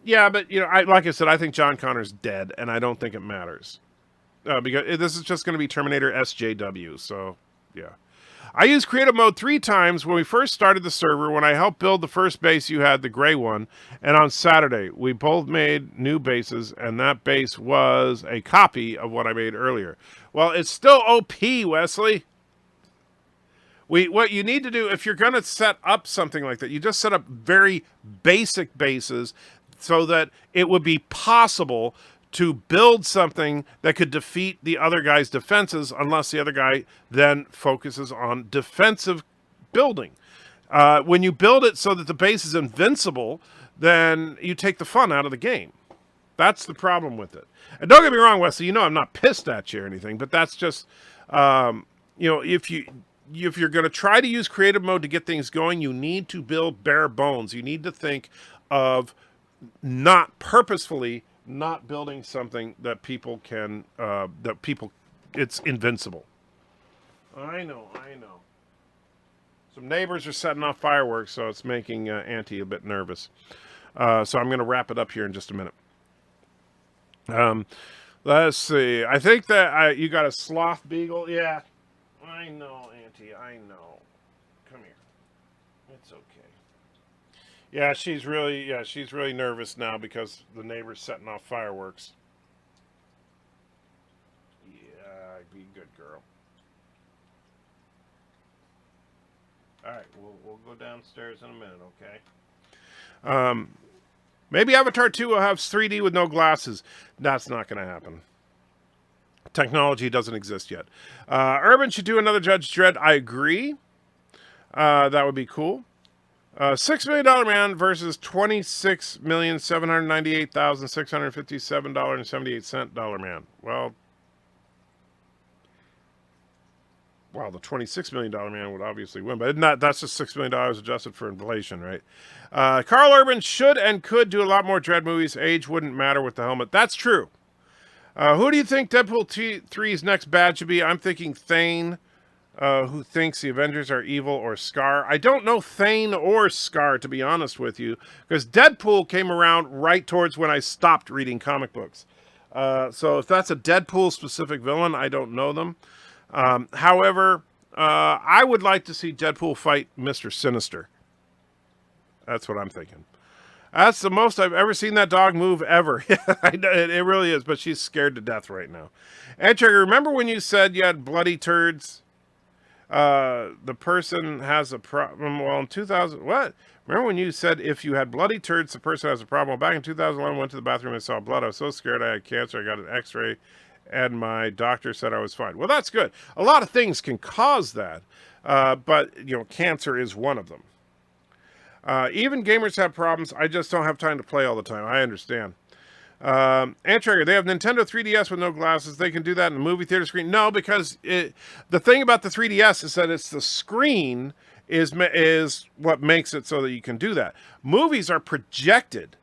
Yeah, but, you know, like I said, I think John Connor's dead, and I don't think it matters. Because this is just going to be Terminator SJW, so, yeah. I used creative mode 3 times when we first started the server. When I helped build the first base, you had the gray one. And on Saturday, we both made new bases, and that base was a copy of what I made earlier. Well, it's still OP, Wesley. What you need to do, if you're going to set up something like that, you just set up very basic bases so that it would be possible to build something that could defeat the other guy's defenses unless the other guy then focuses on defensive building. When you build it so that the base is invincible, then you take the fun out of the game. That's the problem with it. And don't get me wrong, Wesley, you know I'm not pissed at you or anything, but that's just, you know, if you're going to try to use creative mode to get things going, you need to build bare bones. You need to think of not purposefully not building something that people can, it's invincible. I know. Some neighbors are setting off fireworks, so it's making Auntie a bit nervous. So I'm going to wrap it up here in just a minute. Let's see. I think that you got a sloth beagle. Yeah, I know, Auntie. I know. Come here. It's okay. Yeah, she's really nervous now because the neighbor's setting off fireworks. Yeah, be a good girl. All right, we'll go downstairs in a minute, okay? Maybe Avatar 2 will have 3D with no glasses. That's not going to happen. Technology doesn't exist yet. Urban should do another Judge Dredd. I agree. That would be cool. $6 million man versus $26,798,657.78 man. Well, the $26 million man would obviously win, but that's just $6 million adjusted for inflation, right? Carl Urban should and could do a lot more Dredd movies. Age wouldn't matter with the helmet. That's true. Who do you think Deadpool 3's next bad should be? I'm thinking Thane. Who thinks the Avengers are evil, or Scar. I don't know Thane or Scar, to be honest with you, because Deadpool came around right towards when I stopped reading comic books. So if that's a Deadpool-specific villain, I don't know them. However, I would like to see Deadpool fight Mr. Sinister. That's what I'm thinking. That's the most I've ever seen that dog move ever. It really is, but she's scared to death right now. And Trigger, remember when you said you had bloody turds? The person has a problem. Well, in 2000, what? Remember when you said if you had bloody turds, the person has a problem? Well, back in 2011, I went to the bathroom and saw blood. I was so scared I had cancer. I got an x-ray and my doctor said I was fine. Well, that's good. A lot of things can cause that. But, you know, cancer is one of them. Even gamers have problems. I just don't have time to play all the time. I understand. Antrager, they have Nintendo 3DS with no glasses. They can do that in the movie theater screen. No, because the thing about the 3DS is that it's the screen is what makes it so that you can do that. Movies are projected.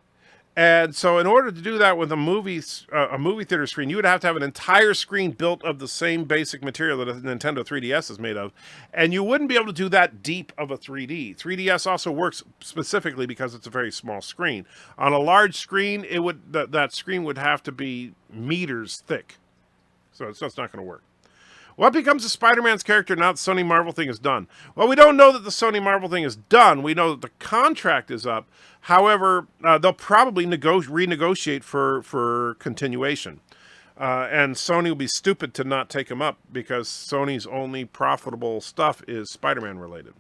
And so in order to do that with a movie theater screen, you would have to have an entire screen built of the same basic material that a Nintendo 3DS is made of. And you wouldn't be able to do that deep of a 3D. 3DS also works specifically because it's a very small screen. On a large screen, that screen would have to be meters thick. So it's just not going to work. What becomes of Spider-Man's character now that the Sony Marvel thing is done? Well, we don't know that the Sony Marvel thing is done. We know that the contract is up. However, they'll probably renegotiate for continuation. And Sony will be stupid to not take him up because Sony's only profitable stuff is Spider-Man related.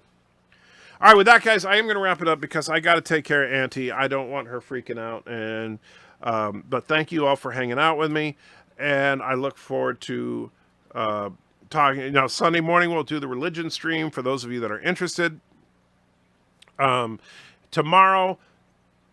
All right, with that, guys, I am going to wrap it up because I got to take care of Auntie. I don't want her freaking out. And but thank you all for hanging out with me. And I look forward to talking. Sunday morning we'll do the religion stream for those of you that are interested. Tomorrow,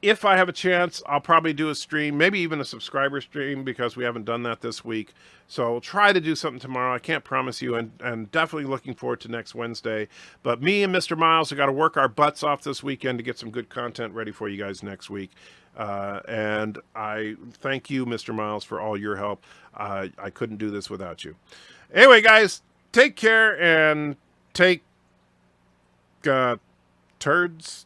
if I have a chance, I'll probably do a stream, maybe even a subscriber stream because we haven't done that this week. So I'll try to do something tomorrow. I can't promise you, and definitely looking forward to next Wednesday. But me and Mr. Miles have got to work our butts off this weekend to get some good content ready for you guys next week. And I thank you, Mr. Miles, for all your help. I couldn't do this without you. Anyway, guys, take care and take turds.